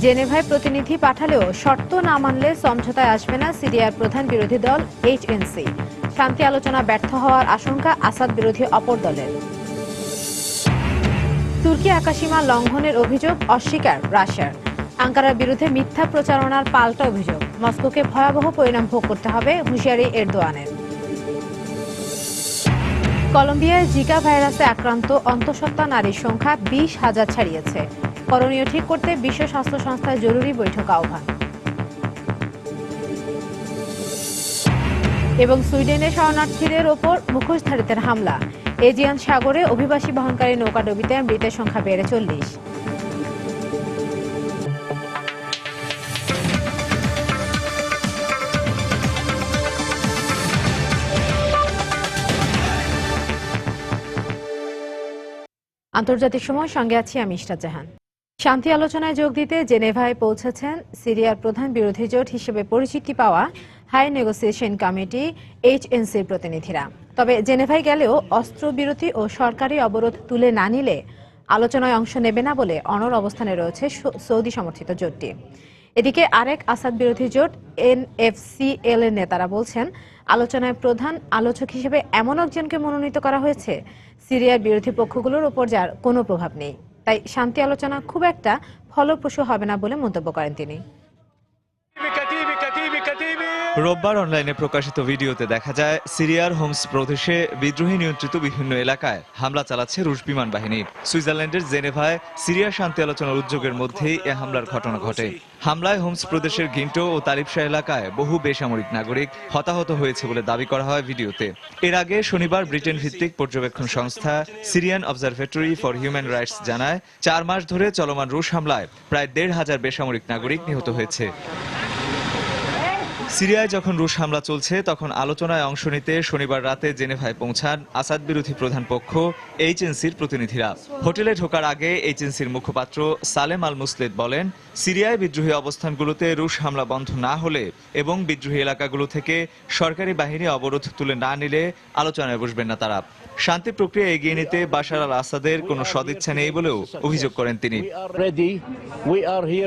জেনেভায় প্রতিনিধি পাঠালেও শর্ত না মানলে সমঝোতায় আসবে না সিরিয়ার প্রধান বিরোধী দল এইচএনসি। শান্তি আলোচনা ব্যর্থ হওয়ার আশঙ্কা আসাদ বিরোধী অপর দলের। তুর্কি আকাশসীমা লঙ্ঘনের অভিযোগ অস্বীকার রাশিয়ার। আঙ্কারার বিরুদ্ধে মিথ্যা প্রচারণার পাল্টা অভিযোগ। মস্কোকে ভয়াবহ পরিণাম ভোগ করতে হবে হুঁশিয়ারি এরদোয়ানের। কলম্বিয়ায় জিকা ভাইরাসে আক্রান্ত অন্তঃসত্ত্বা নারীর সংখ্যা 20,000 ছাড়িয়েছে। করণীয় ঠিক করতে বিশ্ব স্বাস্থ্য সংস্থার জরুরি বৈঠক আহ্বান। এবং সুইডেনে শরণার্থীদের ওপর মুখোশধারীদের হামলা। এজিয়ান সাগরে অভিবাসী বহনকারী নৌকাডুবিতে মৃতের সংখ্যা বেড়ে 40। আন্তর্জাতিক সময় সঙ্গে আছি আমি ইশরাত জাহান। শান্তি আলোচনায় যোগ দিতে জেনেভায় পৌঁছেছেন সিরিয়ার প্রধান বিরোধী জোট হিসেবে পরিচিতি পাওয়া হাই নেগোসিয়েশন কমিটি এইচএনসির প্রতিনিধিরা। তবে জেনেভায় গেলেও অস্ত্রবিরতি ও সরকারি অবরোধ তুলে না নিলে আলোচনায় অংশ নেবে না বলে অনড় অবস্থানে রয়েছে সৌদি সমর্থিত জোটটি। এদিকে আরেক আসাদ বিরোধী জোট এনএফসিএল এর নেতারা বলছেন, আলোচনায় প্রধান আলোচক হিসেবে এমন একজনকে মনোনীত করা হয়েছে সিরিয়ার বিরোধী পক্ষগুলোর উপর যার কোনো প্রভাব নেই। তাই শান্তি আলোচনা খুব একটা ফলপ্রসূ হবে না বলে মন্তব্য করেন তিনি। রোববার অনলাইনে প্রকাশিত ভিডিওতে দেখা যায় সিরিয়ার হোমস প্রদেশে বিদ্রোহী নিয়ন্ত্রিত বিভিন্ন এলাকায় হামলা চালাচ্ছে রুশ বিমান বাহিনী। সুইজারল্যান্ডের জেনেভায় সিরিয়ার শান্তি আলোচনার উদ্যোগের মধ্যেই এ হামলার ঘটনা ঘটে। হামলায় হোমস প্রদেশের গিন্টো ও তালিবশা এলাকায় বহু বেসামরিক নাগরিক হতাহত হয়েছে বলে দাবি করা হয় ভিডিওতে। এর আগে শনিবার ব্রিটেন ভিত্তিক পর্যবেক্ষণ সংস্থা Syrian observatory for human rights জানায়, 4 মাস ধরে চলমান রুশ হামলায় প্রায় 1,500 বেসামরিক নাগরিক নিহত হয়েছে। সিরিয়ায় যখন রুশ হামলা চলছে তখন আলোচনায় অংশ নিতে শনিবার রাতে জেনেভায় পৌঁছান আসাদ বিরোধী প্রধান পক্ষ এইচএনসির প্রতিনিধিরা। হোটেলে ঢোকার আগে এইচএনসির মুখপাত্র সালেম আল মুসলেদ বলেন, সিরিয়ায় বিদ্রোহী অবস্থানগুলোতে রুশ হামলা বন্ধ না হলে এবং বিদ্রোহী এলাকাগুলো থেকে সরকারি বাহিনী অবরোধ তুলে না নিলে আলোচনায় বসবেন না তারা। শান্তি প্রক্রিয়া এগিয়ে নিতে বাশার আল আসাদের কোনো সদিচ্ছা নেই বলেও অভিযোগ করেন তিনি।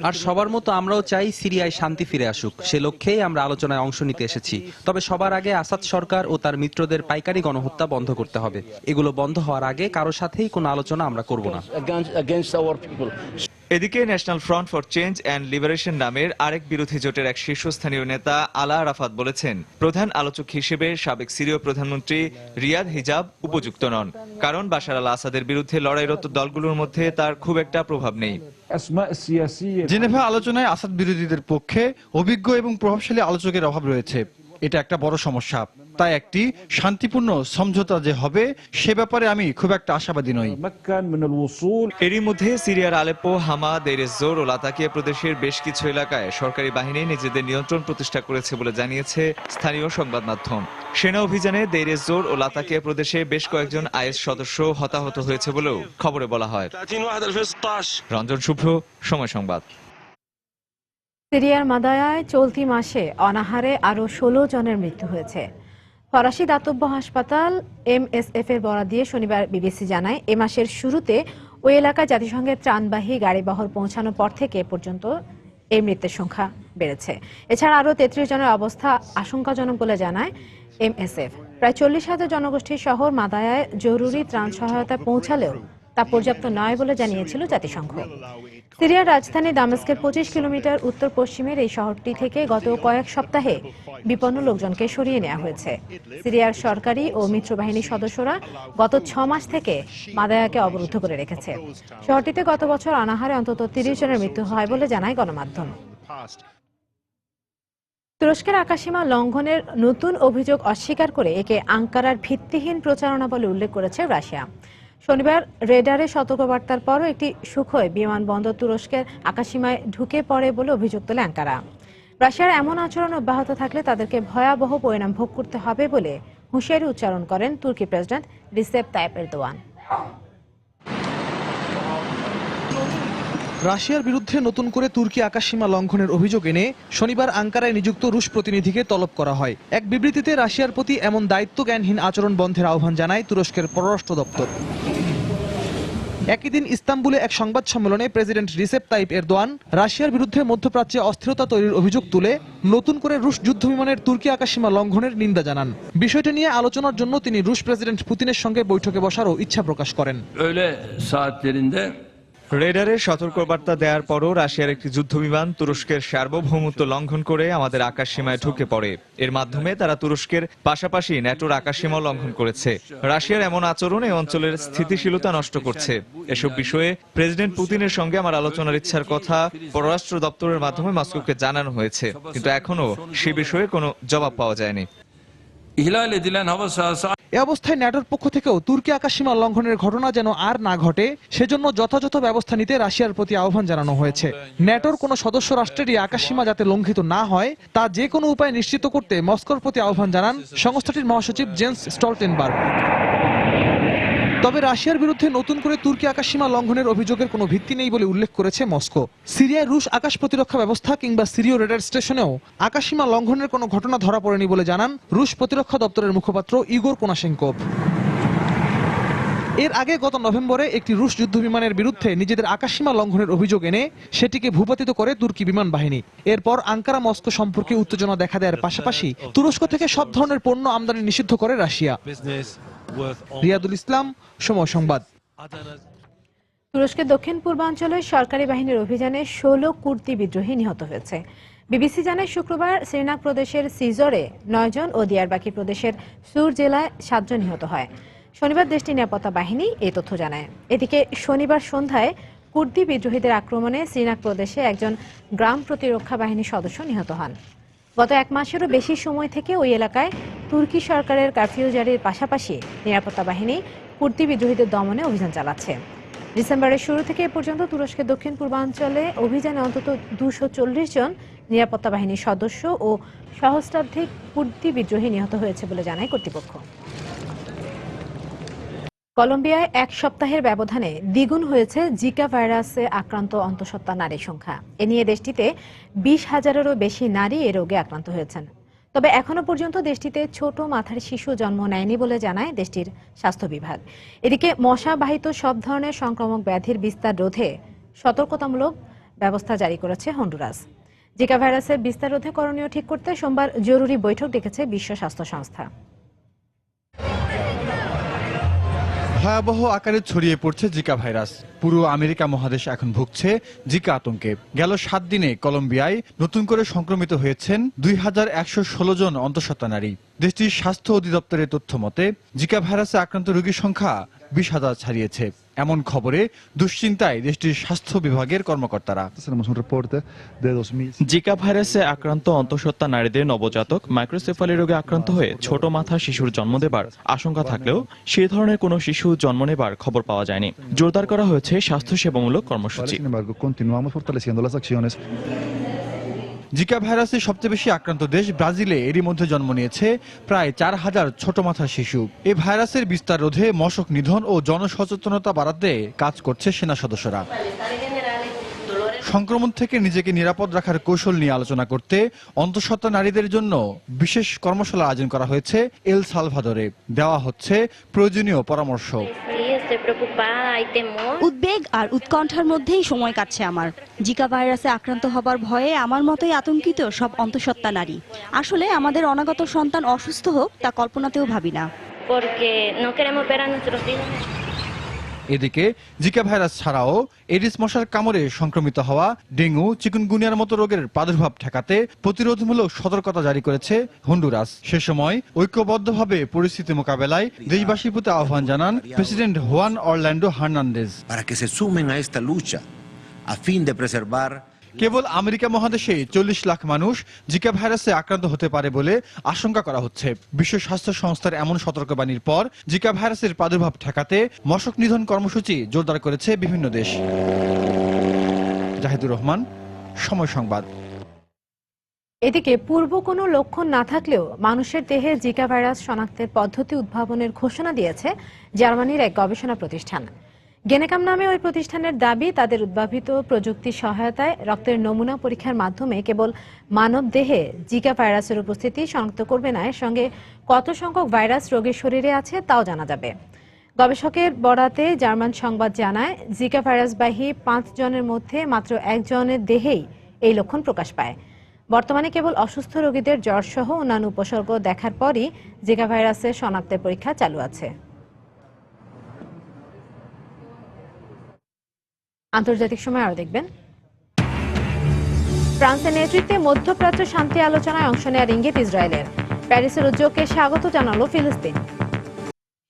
আর সবার মতো আমরাও চাই সিরিয়ায় শান্তি ফিরে আসুক। সে লক্ষ্যেই আমরা আলোচনায় অংশ নিতে এসেছি। তবে সবার আগে আসাদ সরকার ও তার মিত্রদের পাইকারি গণহত্যা বন্ধ করতে হবে। এগুলো বন্ধ হওয়ার আগে কারো সাথেই কোনো আলোচনা আমরা করব না। এদিকে national front for change and liberation নামের আরেক বিরোধী জোটের এক শীর্ষস্থানীয় নেতা আলা আরাফাত বলেছেন, প্রধান আলোচক হিসেবে সাবেক সিরীয় প্রধানমন্ত্রী রিয়াদ হিজাব উপযুক্ত নন, কারণ বাশার আল আসাদের বিরুদ্ধে লড়াইরত দলগুলোর মধ্যে তার খুব একটা প্রভাব নেই। জেনেভা আলোচনায় আসাদ বিরোধীদের পক্ষে অভিজ্ঞ এবং প্রভাবশালী আলোচকের অভাব রয়েছে। এটা একটা বড় সমস্যা। তাই একটি শান্তিপূর্ণ সমঝোতা যে হবে সে ব্যাপারে আমি খুব একটা আশাবাদী নই। এরই মধ্যে সিরিয়ার আলেপ্পো, হামা, দেইর এজ-জোর ও লাতাকিয়া প্রদেশের বেশ কিছু এলাকায় সরকারি বাহিনী নিজেদের নিয়ন্ত্রণ প্রতিষ্ঠা করেছে বলে জানিয়েছে স্থানীয় সংবাদ মাধ্যম। সেনা অভিযানে দেইর এজ-জোর ও লাতাকিয়া প্রদেশে বেশ কয়েকজন আইএস সদস্য হতাহত হয়েছে বলেও খবরে বলা হয়। রঞ্জন শুভ্র, সময় সংবাদ। সিরিয়ার মাদায়ায় চলতি মাসে অনাহারে আরও 16 জনের মৃত্যু হয়েছে। ফরাসি দাতব্য হাসপাতাল এমএসএফ এর বরাত দিয়ে শনিবার বিবিসি জানায়, এ মাসের শুরুতে ওই এলাকায় জাতিসংঘের ত্রাণবাহী গাড়িবহর পৌঁছানোর পর থেকে পর্যন্ত এই মৃতের সংখ্যা বেড়েছে। এছাড়া আরও 33 জনের অবস্থা আশঙ্কাজনক বলে জানায় এমএসএফ। প্রায় 40,000 জনগোষ্ঠীর শহর মাদায়ায় জরুরি ত্রাণ সহায়তা পৌঁছালেও তা পর্যাপ্ত নয় বলে জানিয়েছিল জাতিসংঘ। সিরিয়ার রাজধানী দামেস্কের 25 কিলোমিটার উত্তর পশ্চিমের এই শহরটি থেকে গত কয়েক সপ্তাহে বিপন্ন লোকজনকে সরিয়ে নেওয়া হয়েছে। সিরিয়ার সরকারি ও মিত্রবাহিনীর সদস্যরা গত 6 মাস থেকে মাদায়াকে অবরুদ্ধ করে রেখেছে। শহরটিতে গত বছর অনাহারে অন্তত 30 জনের মৃত্যু হয় বলে জানায় গণমাধ্যম। তুরস্কের আকাশসীমা লঙ্ঘনের নতুন অভিযোগ অস্বীকার করে একে আঙ্কারার ভিত্তিহীন প্রচারণা বলে উল্লেখ করেছে রাশিয়া। শনিবার রেডারে সতর্কবার্তার পরও একটি সুখোই বিমানবন্দর তুরস্কের আকাশসীমায় ঢুকে পড়ে বলে অভিযোগ তোলে আঙ্কারা। রাশিয়ার এমন আচরণ অব্যাহত থাকলে তাদেরকে ভয়াবহ পরিণাম ভোগ করতে হবে বলে হুঁশিয়ারি উচ্চারণ করেন তুর্কি প্রেসিডেন্ট রিসেপ তাইপ এরদোয়ান। রাশিয়ার বিরুদ্ধে নতুন করে তুর্কি আকাশসীমা লঙ্ঘনের অভিযোগ এনে শনিবার আঙ্কারায় নিযুক্ত রুশ প্রতিনিধিকে তলব করা হয়। এক বিবৃতিতে রাশিয়ার প্রতি এমন দায়িত্বজ্ঞানহীন আচরণ বন্ধের আহ্বান জানায় তুরস্কের পররাষ্ট্র দপ্তর। একই দিন ইস্তাম্বুলে এক সংবাদ সম্মেলনে প্রেসিডেন্ট রিসেপ তাইপ এরদোয়ান রাশিয়ার বিরুদ্ধে মধ্যপ্রাচ্যে অস্থিরতা তৈরির অভিযোগ তুলে নতুন করে রুশ যুদ্ধবিমানের তুর্কি আকাশসীমা লঙ্ঘনের নিন্দা জানান। বিষয়টি নিয়ে আলোচনার জন্য তিনি রুশ প্রেসিডেন্ট পুতিনের সঙ্গে বৈঠকে বসারও ইচ্ছা প্রকাশ করেন। Öğle saatlerinde রেডারের সতর্কবার্তা দেওয়ার পরও রাশিয়ার একটি যুদ্ধবিমান তুরস্কের সার্বভৌমত্ব লঙ্ঘন করে আমাদের আকাশসীমায় ঢুকে পড়ে। এর মাধ্যমে তারা তুরস্কের পাশাপাশি ন্যাটোর আকাশসীমা লঙ্ঘন করেছে। রাশিয়ার এমন আচরণ এই অঞ্চলের স্থিতিশীলতা নষ্ট করছে। এসব বিষয়ে প্রেসিডেন্ট পুতিনের সঙ্গে আমার আলোচনার ইচ্ছার কথা পররাষ্ট্র দপ্তরের মাধ্যমে মস্কোকে জানানো হয়েছে, কিন্তু এখনো সে বিষয়ে কোনো জবাব পাওয়া যায়নি। ihlal edilen hava sahası এ অবস্থায় ন্যাটোর পক্ষ থেকেও তুর্কি আকাশসীমা লঙ্ঘনের ঘটনা যেন আর না ঘটে সেজন্য যথাযথ ব্যবস্থা নিতে রাশিয়ার প্রতি আহ্বান জানানো হয়েছে। ন্যাটোর কোনো সদস্য রাষ্ট্রেরই আকাশসীমা যাতে লঙ্ঘিত না হয় তা যে কোনো উপায়ে নিশ্চিত করতে মস্কোর প্রতি আহ্বান জানান সংস্থাটির মহাসচিব জেন্স স্টলটেনবার্গ। তবে রাশিয়ার বিরুদ্ধে নতুন করে তুর্কি আকাশসীমা লঙ্ঘনের অভিযোগের কোনো ভিত্তি নেই বলে উল্লেখ করেছে মস্কো। সিরিয়ায় রুশ আকাশ প্রতিরক্ষা ব্যবস্থা কিংবা সিরীয় রেডার স্টেশনেও আকাশসীমা লঙ্ঘনের কোনো ঘটনা ধরা পড়েনি বলে জানান রুশ প্রতিরক্ষা দপ্তরের মুখপাত্র ইগোর কোনাশেঙ্কোভ। এর আগে গত নভেম্বরে একটি রুশ যুদ্ধবিমানের বিরুদ্ধে নিজেদের আকাশসীমা লঙ্ঘনের অভিযোগ এনে সেটিকে ভূপাতিত করে তুর্কি বিমান বাহিনী। এরপর আঙ্কারা মস্কো সম্পর্কে উত্তেজনা দেখা দেওয়ার পাশাপাশি তুরস্ক থেকে সব ধরনের পণ্য আমদানি নিষিদ্ধ করে রাশিয়া। রিয়াদুল ইসলাম, সময় সংবাদ। তুরস্কের দক্ষিণ পূর্বাঞ্চলে সরকারি বাহিনীর অভিযানে 16 কুর্দি বিদ্রোহী নিহত হয়েছে। বিবিসি জানায় শুক্রবার সিরনাক প্রদেশের সিজরে 9 জন ও দিয়ারবাকির প্রদেশের সুর জেলায় 7 জন নিহত হয়। শনিবার দেশটির নিরাপত্তা বাহিনী এই তথ্য জানায়। এদিকে শনিবার সন্ধ্যায় কুর্দি বিদ্রোহীদের আক্রমণে সিরনাক প্রদেশে একজন গ্রাম প্রতিরক্ষা বাহিনীর সদস্য নিহত হন। গত 1 মাসেরও বেশি সময় থেকে ওই এলাকায় তুর্কি সরকারের কারফিউ জারির পাশাপাশি নিরাপত্তা বাহিনী কুর্দি বিদ্রোহীদের দমনে অভিযান চালাচ্ছে। ডিসেম্বরের শুরু থেকে এ পর্যন্ত তুরস্কের দক্ষিণ পূর্বাঞ্চলে অভিযানে অন্তত 240 জন নিরাপত্তা বাহিনীর সদস্য ও সহস্রাধিক কুর্দি বিদ্রোহী নিহত হয়েছে বলে জানায় কর্তৃপক্ষ। কলম্বিয়ায় 1 সপ্তাহের ব্যবধানে দ্বিগুণ হয়েছে জিকা ভাইরাসে আক্রান্ত অন্তঃসত্ত্বা নারীর সংখ্যা। এ নিয়ে দেশটিতে 20,000-এরও বেশি নারী এ রোগে আক্রান্ত হয়েছেন। তবে এখনো পর্যন্ত দেশটিতে ছোট মাথার শিশু জন্ম নেয়নি বলে জানায় দেশটির স্বাস্থ্য বিভাগ। এদিকে মশাবাহিত সব ধরনের সংক্রামক ব্যাধির বিস্তার রোধে সতর্কতামূলক ব্যবস্থা জারি করেছে হন্ডুরাস। জিকা ভাইরাসের বিস্তার রোধে করণীয় ঠিক করতে সোমবার জরুরি বৈঠক ডেকেছে বিশ্ব স্বাস্থ্য সংস্থা। ভয়াবহ আকারে ছড়িয়ে পড়ছে জিকা ভাইরাস। পুরো আমেরিকা মহাদেশ এখন ভুগছে জিকা আতঙ্কে। গেল 7 দিনে কলম্বিয়ায় নতুন করে সংক্রমিত হয়েছেন 2116 জন অন্তঃসত্ত্বা নারী। দেশটির স্বাস্থ্য অধিদপ্তরের তথ্য মতে জিকা ভাইরাসে আক্রান্ত রোগীর সংখ্যা 20,000 ছাড়িয়েছে। এমন খবরে দুশ্চিন্তায় দেশটির স্বাস্থ্য বিভাগের কর্মকর্তারা। জিকা ভাইরাসে আক্রান্ত অন্তঃসত্ত্বা নারীদের নবজাতক মাইক্রোসেফালি রোগে আক্রান্ত হয়ে ছোট মাথার শিশুর জন্ম দেবার আশঙ্কা থাকলেও সে ধরনের কোনো শিশু জন্ম নেবার খবর পাওয়া যায়নি। জোরদার করা হয়েছে স্বাস্থ্যসেবামূলক কর্মসূচি। জিকা ভাইরাসে সবচেয়ে বেশি আক্রান্ত দেশ ব্রাজিলে এরই মধ্যে জন্ম নিয়েছে প্রায় 4,000 ছোট মাথার শিশু। এই ভাইরাসের বিস্তার রোধে মশক নিধন ও জনসচেতনতা বাড়াতে কাজ করছে সেনা সদস্যরা। সংক্রমণ থেকে নিজেকে নিরাপদ রাখার কৌশল নিয়ে আলোচনা করতে অন্তঃসত্ত্বা নারীদের জন্য বিশেষ কর্মশালা আয়োজন করা হয়েছে এল সালভাদরে। দেওয়া হচ্ছে প্রয়োজনীয় পরামর্শ। উদ্বেগ আর উৎকণ্ঠার মধ্যেই সময় কাটছে আমার। জিকা ভাইরাসে আক্রান্ত হবার ভয়ে আমার মতোই আতঙ্কিত সব অন্তঃসত্ত্বা নারী। আসলে আমাদের অনাগত সন্তান অসুস্থ হোক তা কল্পনাতেও ভাবি না। এদিকে জিকা ভাইরাস ছাড়াও এডিস মশার কামড়ে সংক্রমিত হওয়া ডেঙ্গু, চিকুনগুনিয়ার মতো রোগের প্রাদুর্ভাব ঠেকাতে প্রতিরোধমূলক সতর্কতা জারি করেছে হন্ডুরাস। সে সময় ঐক্যবদ্ধভাবে পরিস্থিতি মোকাবেলায় দেশবাসীর প্রতি আহ্বান জানান প্রেসিডেন্ট হুয়ান অরল্যান্ডো হার্নান্দেজ। কেবল আমেরিকা মহাদেশে 40 লাখ মানুষ জিকা ভাইরাসে আক্রান্ত হতে পারে বলে আশঙ্কা করা হচ্ছে। বিশ্ব স্বাস্থ্য সংস্থার এমন সতর্কবাণীর পর জিকা ভাইরাসের প্রাদুর্ভাব ঠেকাতে মশক নিধন কর্মসূচি জোরদার করেছে বিভিন্ন দেশ। জাহিদুর রহমান, সময় সংবাদ। এদিকে পূর্ব কোনো লক্ষণ না থাকলেও মানুষের দেহে জিকা ভাইরাস শনাক্তের পদ্ধতি উদ্ভাবনের ঘোষণা দিয়েছে জার্মানির এক গবেষণা প্রতিষ্ঠান। গেনেকাম নামে ওই প্রতিষ্ঠানের দাবি, তাদের উদ্ভাবিত প্রযুক্তির সহায়তায় রক্তের নমুনা পরীক্ষার মাধ্যমে কেবল মানব দেহে জিকা ভাইরাসের উপস্থিতি শনাক্ত করবে না, এর সঙ্গে কত সংখ্যক ভাইরাস রোগীর শরীরে আছে তাও জানা যাবে। গবেষকের বরাতে জার্মান সংবাদ জানায়, জিকা ভাইরাসবাহী 5 জনের মধ্যে মাত্র 1 জনের দেহেই এই লক্ষণ প্রকাশ পায়। বর্তমানে কেবল অসুস্থ রোগীদের জ্বর সহ অন্যান্য উপসর্গ দেখার পরই জিকা ভাইরাসের শনাক্তের পরীক্ষা চালু আছে। আন্তর্জাতিক সময় আরো দেখবেন। ফ্রান্সের নেতৃত্বে মধ্যপ্রাচ্য শান্তি আলোচনায় অংশ নেওয়ার ইঙ্গিত ইসরায়েলের। প্যারিসের উদ্যোগকে স্বাগত জানালো ফিলিস্তিন।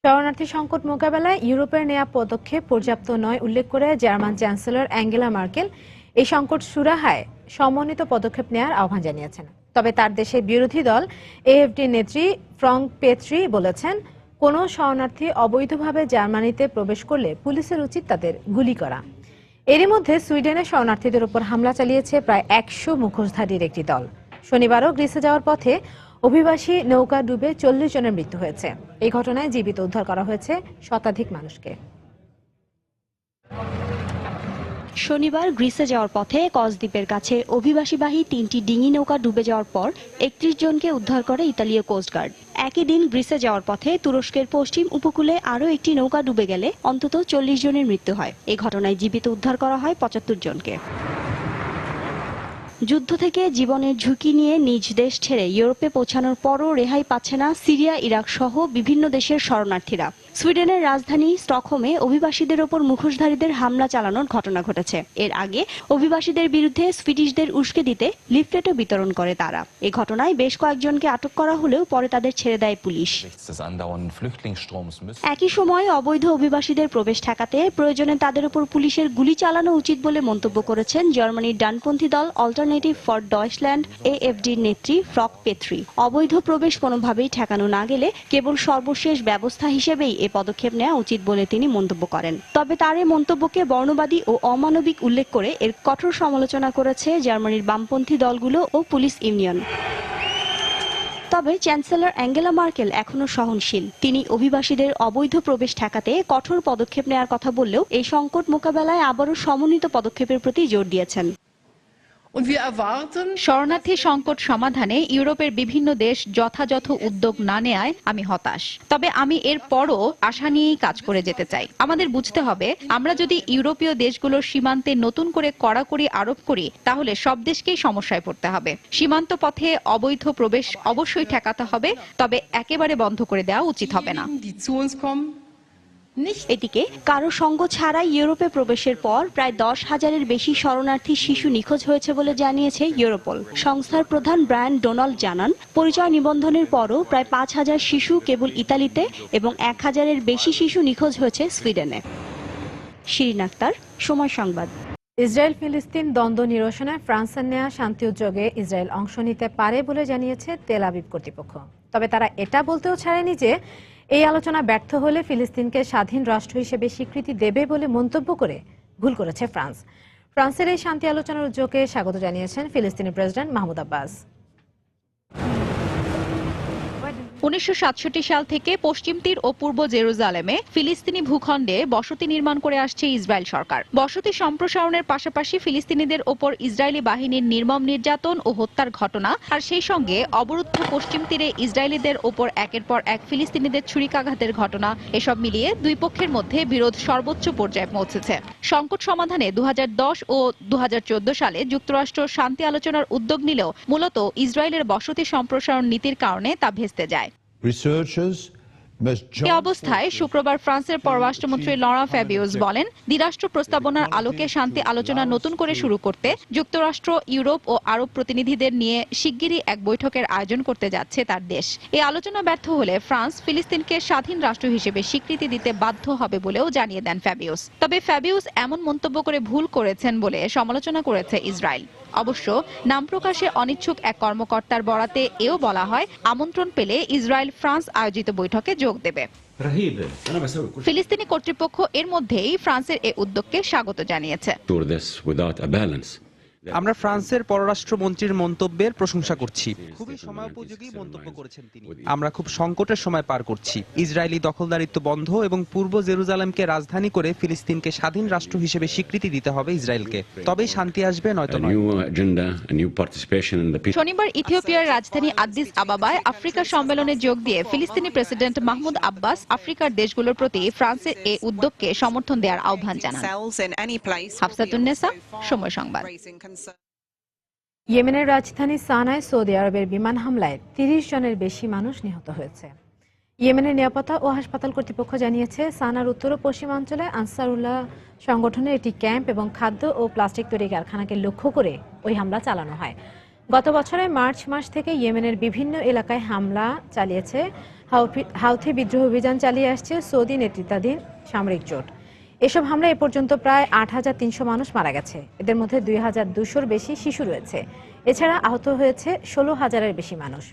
শরণার্থী সংকট মোকাবেলায় ইউরোপের নেওয়া পদক্ষেপ পর্যাপ্ত নয় উল্লেখ করে জার্মান চ্যান্সেলর অ্যাঙ্গেলা মার্কেল এই সংকট সুরাহায় সমন্বিত পদক্ষেপ নেওয়ার আহ্বান জানিয়েছেন। তবে তার দেশের বিরোধী দল এএফডি নেত্রী ফ্রাঙ্ক পেত্রি বলেছেন, কোনো শরণার্থী অবৈধভাবে জার্মানিতে প্রবেশ করলে পুলিশের উচিত তাদের গুলি করা। এরই মধ্যে সুইডেনে শরণার্থীদের উপর হামলা চালিয়েছে প্রায় 100 মুখোশধারীর একটি দল। শনিবারও গ্রিসে যাওয়ার পথে অভিবাসী নৌকা ডুবে 40 জনের মৃত্যু হয়েছে। এই ঘটনায় জীবিত উদ্ধার করা হয়েছে শতাধিক মানুষকে। শনিবার গ্রিসে যাওয়ার পথে কস দ্বীপের কাছে অভিবাসীবাহী 3টি ডিঙি নৌকা ডুবে যাওয়ার পর 31 জনকে উদ্ধার করে ইতালীয় কোস্টগার্ড। একই দিন গ্রিসে যাওয়ার পথে তুরস্কের পশ্চিম উপকূলে আরও একটি নৌকা ডুবে গেলে অন্তত 40 জনের মৃত্যু হয়। এই ঘটনায় জীবিত উদ্ধার করা হয় 75 জনকে। যুদ্ধ থেকে জীবনের ঝুঁকি নিয়ে নিজ দেশ ছেড়ে ইউরোপে পৌঁছানোর পরও রেহাই পাচ্ছে না সিরিয়া, ইরাক সহ বিভিন্ন দেশের শরণার্থীরা। সুইডেনের রাজধানী স্টকহোমে অভিবাসীদের ওপর মুখোশধারীদের হামলা চালানোর ঘটনা ঘটেছে। এর আগে অভিবাসীদের বিরুদ্ধে সুইডিশদের উস্কে দিতে লিফলেটও বিতরণ করে তারা। এই ঘটনায় বেশ কয়েকজনকে আটক করা হলেও পরে তাদের ছেড়ে দেয় পুলিশ। একই সময় অবৈধ অভিবাসীদের প্রবেশ ঠেকাতে প্রয়োজনে তাদের উপর পুলিশের গুলি চালানো উচিত বলে মন্তব্য করেছেন জার্মানির ডানপন্থী দল অল্টারনেটিভ ফর ডয়চল্যান্ড এএফডির নেত্রী ফ্রাঙ্ক পেত্রি। অবৈধ প্রবেশ কোনোভাবেই ঠেকানো না গেলে কেবল সর্বশেষ ব্যবস্থা হিসেবেই এ পদক্ষেপ নেওয়া উচিত বলে তিনি মন্তব্য করেন। তবে তার এই মন্তব্যকে বর্ণবাদী ও অমানবিক উল্লেখ করে এর কঠোর সমালোচনা করেছে জার্মানির বামপন্থী দলগুলো ও পুলিশ ইউনিয়ন। তবে চ্যান্সেলর অ্যাঙ্গেলা মার্কেল এখনো সহনশীল। তিনি অভিবাসীদের অবৈধ প্রবেশ ঠেকাতে কঠোর পদক্ষেপ নেওয়ার কথা বললেও এই সংকট মোকাবেলায় আবারও সমন্বিত পদক্ষেপের প্রতি জোর দিয়েছেন। শরণার্থী সংকট সমাধানে ইউরোপের বিভিন্ন দেশ যথাযথ উদ্যোগ না নেয়ায় আমি হতাশ। তবে আমি এর পরও আশা নিয়েই কাজ করে যেতে চাই। আমাদের বুঝতে হবে, আমরা যদি ইউরোপীয় দেশগুলোর সীমান্তে নতুন করে কড়াকড়ি আরোপ করি তাহলে সব দেশকেই সমস্যায় পড়তে হবে। সীমান্ত পথে অবৈধ প্রবেশ অবশ্যই ঠেকাতে হবে, তবে একেবারে বন্ধ করে দেওয়া উচিত হবে না। এদিকে কারো সঙ্গ ছাড়াই ইউরোপে প্রবেশের পর প্রায় 10,000-এর বেশি শরণার্থী শিশু নিখোঁজ হয়েছে বলে জানিয়েছে ইউরোপল। সংস্থার প্রধান ব্রায়ান ডোনাল্ড জানান, পরিচয় নিবন্ধনের পরও প্রায় 5,000 শিশু কেবল ইতালিতে এবং 1,000-এর বেশি শিশু নিখোঁজ হয়েছে সুইডেনে। শিরিন আক্তার, সময় সংবাদ। ইসরায়েল ফিলিস্তিন দ্বন্দ্ব নিরসনে ফ্রান্সের নেয়া শান্তি উদ্যোগে ইসরায়েল অংশ নিতে পারে বলে জানিয়েছে তেল আবিব কর্তৃপক্ষ। তবে তারা এটা বলতেও ছাড়েনি যে এই আলোচনা ব্যর্থ হলে ফিলিস্তিনকে স্বাধীন রাষ্ট্র হিসেবে স্বীকৃতি দেবে বলে মন্তব্য করে ভুল করেছে ফ্রান্স। ফ্রান্সের এই শান্তি আলোচনার উদ্যোগে স্বাগত জানিয়েছেন ফিলিস্তিনি প্রেসিডেন্ট মাহমুদ আব্বাস। 1967 সাল থেকে পশ্চিম তীর ও পূর্ব জেরুজালেমে ফিলিস্তিনি ভূখণ্ডে বসতি নির্মাণ করে আসছে ইসরায়েল সরকার। বসতি সম্প্রসারণের পাশাপাশি ফিলিস্তিনিদের ওপর ইসরায়েলি বাহিনীর নির্মম নির্যাতন ও হত্যার ঘটনা, আর সেই সঙ্গে অবরুদ্ধ পশ্চিম তীরে ইসরায়েলিদের ওপর একের পর এক ফিলিস্তিনিদের ছুরিকাঘাতের ঘটনা, এসব মিলিয়ে দুই পক্ষের মধ্যে বিরোধ সর্বোচ্চ পর্যায়ে পৌঁছেছে। সংকট সমাধানে 2010 ও 2014 সালে যুক্তরাষ্ট্র শান্তি আলোচনার উদ্যোগ নিলেও মূলত ইসরায়েলের বসতি সম্প্রসারণ নীতির কারণে তা ভেস্তে যায়। এই অবস্থায় শুক্রবার ফ্রান্সের পররাষ্ট্রমন্ত্রী লরাঁ ফ্যাবিউস বলেন, দ্বিরাষ্ট্র প্রস্তাবনার আলোকে শান্তি আলোচনা নতুন করে শুরু করতে যুক্তরাষ্ট্র, ইউরোপ ও আরব প্রতিনিধিদের নিয়ে শিগগিরই এক বৈঠকের আয়োজন করতে যাচ্ছে তার দেশ। এই আলোচনা ব্যর্থ হলে ফ্রান্স ফিলিস্তিনকে স্বাধীন রাষ্ট্র হিসেবে স্বীকৃতি দিতে বাধ্য হবে বলেও জানিয়ে দেন ফ্যাবিউস। তবে ফ্যাবিউস এমন মন্তব্য করে ভুল করেছেন বলে সমালোচনা করেছে ইসরায়েল। অবশ্য নাম প্রকাশে অনিচ্ছুক এক কর্মকর্তার বরাতে এও বলা হয়, আমন্ত্রণ পেলে ইসরায়েল ফ্রান্স আয়োজিত বৈঠকে যোগ দেবে। ফিলিস্তিনি কর্তৃপক্ষ এর মধ্যেই ফ্রান্সের এই উদ্যোগকে স্বাগত জানিয়েছে। আমরা ফ্রান্সের পররাষ্ট্রমন্ত্রীর মন্তব্যের প্রশংসা করছি। খুবই সময়োপযোগী মন্তব্য করেছেন তিনি। আমরা খুব সংকটের সময় পার করছি। ইসরায়েলি দখলদারিত্ব বন্ধ এবং পূর্ব জেরুজালেমকে রাজধানী করে ফিলিস্তিনকে স্বাধীন রাষ্ট্র হিসেবে স্বীকৃতি দিতে হবে ইসরায়েলকে, তবেই শান্তি আসবে, নয়তো নয়। শনিবার ইথিওপিয়ার রাজধানী আদ্দিস আবাবায় আফ্রিকা সম্মেলনে যোগ দিয়ে ফিলিস্তিনি প্রেসিডেন্ট মাহমুদ আব্বাস আফ্রিকার দেশগুলোর প্রতি ফ্রান্সের এই উদ্যোগকে সমর্থন দেওয়ার আহ্বান জানান। হাফসাতুন্নেসা, সময় সংবাদ। ইয়েমেনের রাজধানী সানায় সৌদি আরবের বিমান হামলায় ৩০ জনের বেশি মানুষ নিহত হয়েছে। ইয়েমেনের নিরাপত্তা ও হাসপাতাল কর্তৃপক্ষ জানিয়েছে, সানার উত্তর ও পশ্চিমাঞ্চলে আনসারুল্লাহ সংগঠনের একটি ক্যাম্প এবং খাদ্য ও প্লাস্টিক তৈরি কারখানাকে লক্ষ্য করে ওই হামলা চালানো হয়। গত বছরের মার্চ মাস থেকে ইয়েমেনের বিভিন্ন এলাকায় হামলা চালিয়েছে হাউথি বিদ্রোহ অভিযান চালিয়ে আসছে সৌদি নেতৃত্বাধীন সামরিক জোট। এসব হামলা এ পর্যন্ত প্রায় ৮৩০০ মানুষ মারা গেছে। এদের মধ্যে ২২০০-র বেশি শিশু রয়েছে। এছাড়া আহত হয়েছে ১৬,০০০-এর বেশি মানুষ।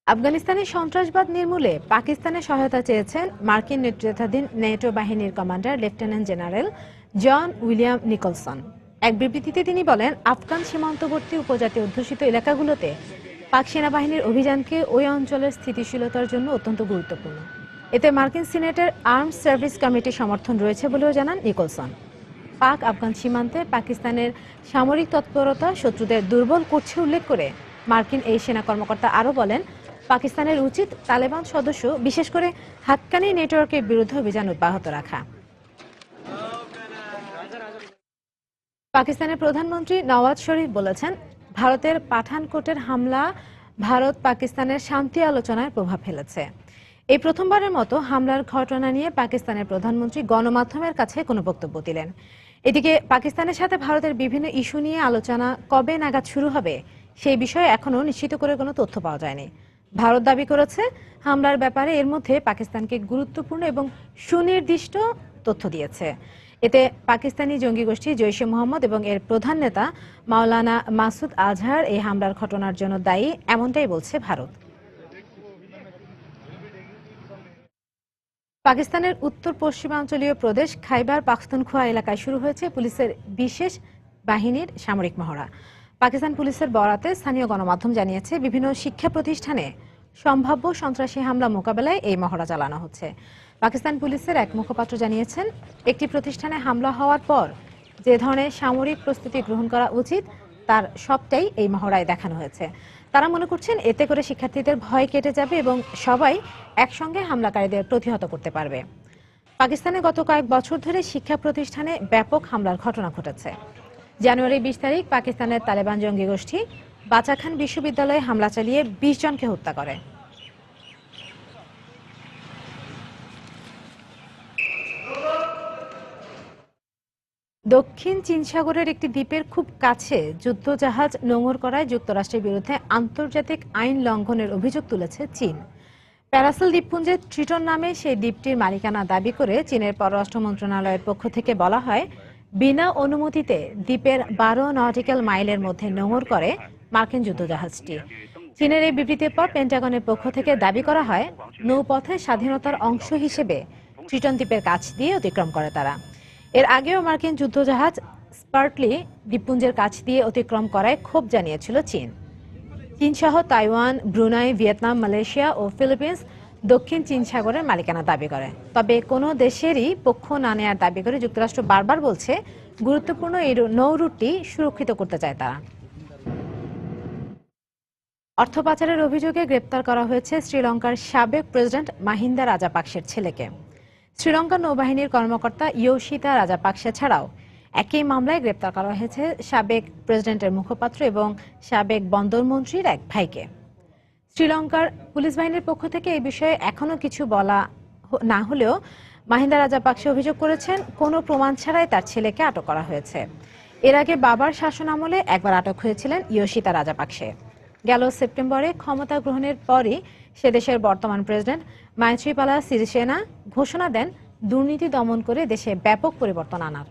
আফগানিস্তানে সন্ত্রাসবাদ নির্মূলে পাকিস্তানের সহায়তা চেয়েছেন মার্কিন নেতৃত্বাধীন নেটো বাহিনীর commander lieutenant general John William Nicholson. এক বিবৃতিতে তিনি বলেন, আফগান সীমান্তবর্তী উপজাতি অধ্যুষিত এলাকাগুলোতে পাক সেনাবাহিনীর অভিযানকে ওই অঞ্চলের স্থিতিশীলতার জন্য অত্যন্ত গুরুত্বপূর্ণ। এতে মার্কিন সিনেটের আর্মড সার্ভিস কমিটির সমর্থন রয়েছে বলেও জানান নিকলসন। পাক আফগান সীমান্তে পাকিস্তানের সামরিক তৎপরতা শত্রুদের দুর্বল করছে উল্লেখ করে মার্কিন এই সেনা কর্মকর্তা আরও বলেন, পাকিস্তানের উচিত তালেবান সদস্য, বিশেষ করে হাক্কানি নেটওয়ার্কের বিরুদ্ধে অভিযান অব্যাহত রাখা। পাকিস্তানের প্রধানমন্ত্রী নওয়াজ শরীফ বলেছেন, ভারতের পাঠানকোটের হামলা ভারত পাকিস্তানের শান্তি আলোচনায় প্রভাব ফেলেছে। এই প্রথমবারের মতো হামলার ঘটনা নিয়ে পাকিস্তানের প্রধানমন্ত্রী গণমাধ্যমের কাছে কোনো বক্তব্য দিলেন। এদিকে পাকিস্তানের সাথে ভারতের বিভিন্ন ইস্যু নিয়ে আলোচনা কবে নাগাদ শুরু হবে সেই বিষয়ে এখনও নিশ্চিত করে কোনো তথ্য পাওয়া যায়নি। ভারত দাবি করেছে, হামলার ব্যাপারে এর মধ্যে পাকিস্তানকে গুরুত্বপূর্ণ এবং সুনির্দিষ্ট তথ্য দিয়েছে। এতে পাকিস্তানি জঙ্গি গোষ্ঠী জৈশে মোহাম্মদ এবং এর প্রধান নেতা মাওলানা মাসুদ আজহার এই হামলার ঘটনার জন্য দায়ী, এমনটাই বলছে ভারত। পাকিস্তানের উত্তর পশ্চিমাঞ্চলীয় প্রদেশ খাইবার পাখতুনখোয়া এলাকায় শুরু হয়েছে পুলিশের বিশেষ বাহিনীর সামরিক মহড়া। পাকিস্তান পুলিশের বরাতে স্থানীয় গণমাধ্যম জানিয়েছে, বিভিন্ন শিক্ষা প্রতিষ্ঠানে সম্ভাব্য সন্ত্রাসী হামলা মোকাবেলায় এই মহড়া চালানো হচ্ছে। পাকিস্তান পুলিশের এক মুখপাত্র জানিয়েছেন, একটি প্রতিষ্ঠানে হামলা হওয়ার পর যে ধরনের সামরিক প্রস্তুতি গ্রহণ করা উচিত তার সবটাই এই মহড়ায় দেখানো হয়েছে। তারা মনে করছেন, এতে করে শিক্ষার্থীদের ভয় কেটে যাবে এবং সবাই একসঙ্গে হামলাকারীদের প্রতিহত করতে পারবে। পাকিস্তানে গত কয়েক বছর ধরে শিক্ষা প্রতিষ্ঠানে ব্যাপক হামলার ঘটনা ঘটেছে। জানুয়ারি ২০ তারিখ পাকিস্তানের তালেবান জঙ্গি গোষ্ঠী বাচাখান বিশ্ববিদ্যালয়ে হামলা চালিয়ে ২০ জনকে হত্যা করে। দক্ষিণ চীন সাগরের একটি দ্বীপের খুব কাছে যুদ্ধজাহাজ নোঙর করায় যুক্তরাষ্ট্রের বিরুদ্ধে আন্তর্জাতিক আইন লঙ্ঘনের অভিযোগ তুলেছে চীন। প্যারাসেল দ্বীপপুঞ্জের ট্রিটন নামে সেই দ্বীপটির মালিকানা দাবি করে চীনের পররাষ্ট্র মন্ত্রণালয়ের পক্ষ থেকে বলা হয়, বিনা অনুমতিতে দ্বীপের ১২ নটিক্যাল মাইলের মধ্যে নোঙর করে মার্কিন যুদ্ধজাহাজটি। চীনের এই বিবৃতির পর পেন্টাগনের পক্ষ থেকে দাবি করা হয়, নৌপথে স্বাধীনতার অংশ হিসেবে ট্রিটন দ্বীপের কাছ দিয়ে অতিক্রম করে তারা। এর আগেও মার্কিন যুদ্ধজাহাজ স্পার্টলি দ্বীপপুঞ্জের কাছ দিয়ে অতিক্রম করায় ক্ষোভ জানিয়েছিল চীন। চীনসহ তাইওয়ান, ব্রুনাই, ভিয়েতনাম, মালয়েশিয়া ও ফিলিপিন্স দক্ষিণ চীন সাগরের মালিকানা দাবি করে। তবে কোনো দেশেরই পক্ষ না নেয়ার দাবি করে যুক্তরাষ্ট্র বারবার বলছে, গুরুত্বপূর্ণ এই নৌ রুটটি সুরক্ষিত করতে চায় তারা। অর্থ পাচারের অভিযোগে গ্রেপ্তার করা হয়েছে শ্রীলঙ্কার সাবেক প্রেসিডেন্ট মাহিন্দা রাজাপাকসের ছেলেকে। শ্রীলঙ্কার নৌবাহিনীর কর্মকর্তা ইয়োশিতা রাজাপাকসে ছাড়াও একই মামলায় গ্রেপ্তার করা হয়েছে সাবেক প্রেসিডেন্টের মুখপাত্র এবং সাবেক বন্দরমন্ত্রীর এক ভাইকে। শ্রীলঙ্কার পুলিশ বাহিনীর পক্ষ থেকে এই বিষয়ে এখনো কিছু বলা না হলেও মাহিন্দা রাজাপাকসে অভিযোগ করেছেন, কোনো প্রমাণ ছাড়াই তার ছেলেকে আটক করা হয়েছে। এর আগে বাবার শাসনামলে একবার আটক হয়েছিলেন ইয়োশিতা রাজাপাকসে। গেল সেপ্টেম্বরে ক্ষমতা গ্রহণের পরই সে দেশের বর্তমান প্রেসিডেন্ট মাইথ্রিপালা সিরিসেনা ঘোষণা দেন দুর্নীতি দমন করে দেশে ব্যাপক পরিবর্তন আনার।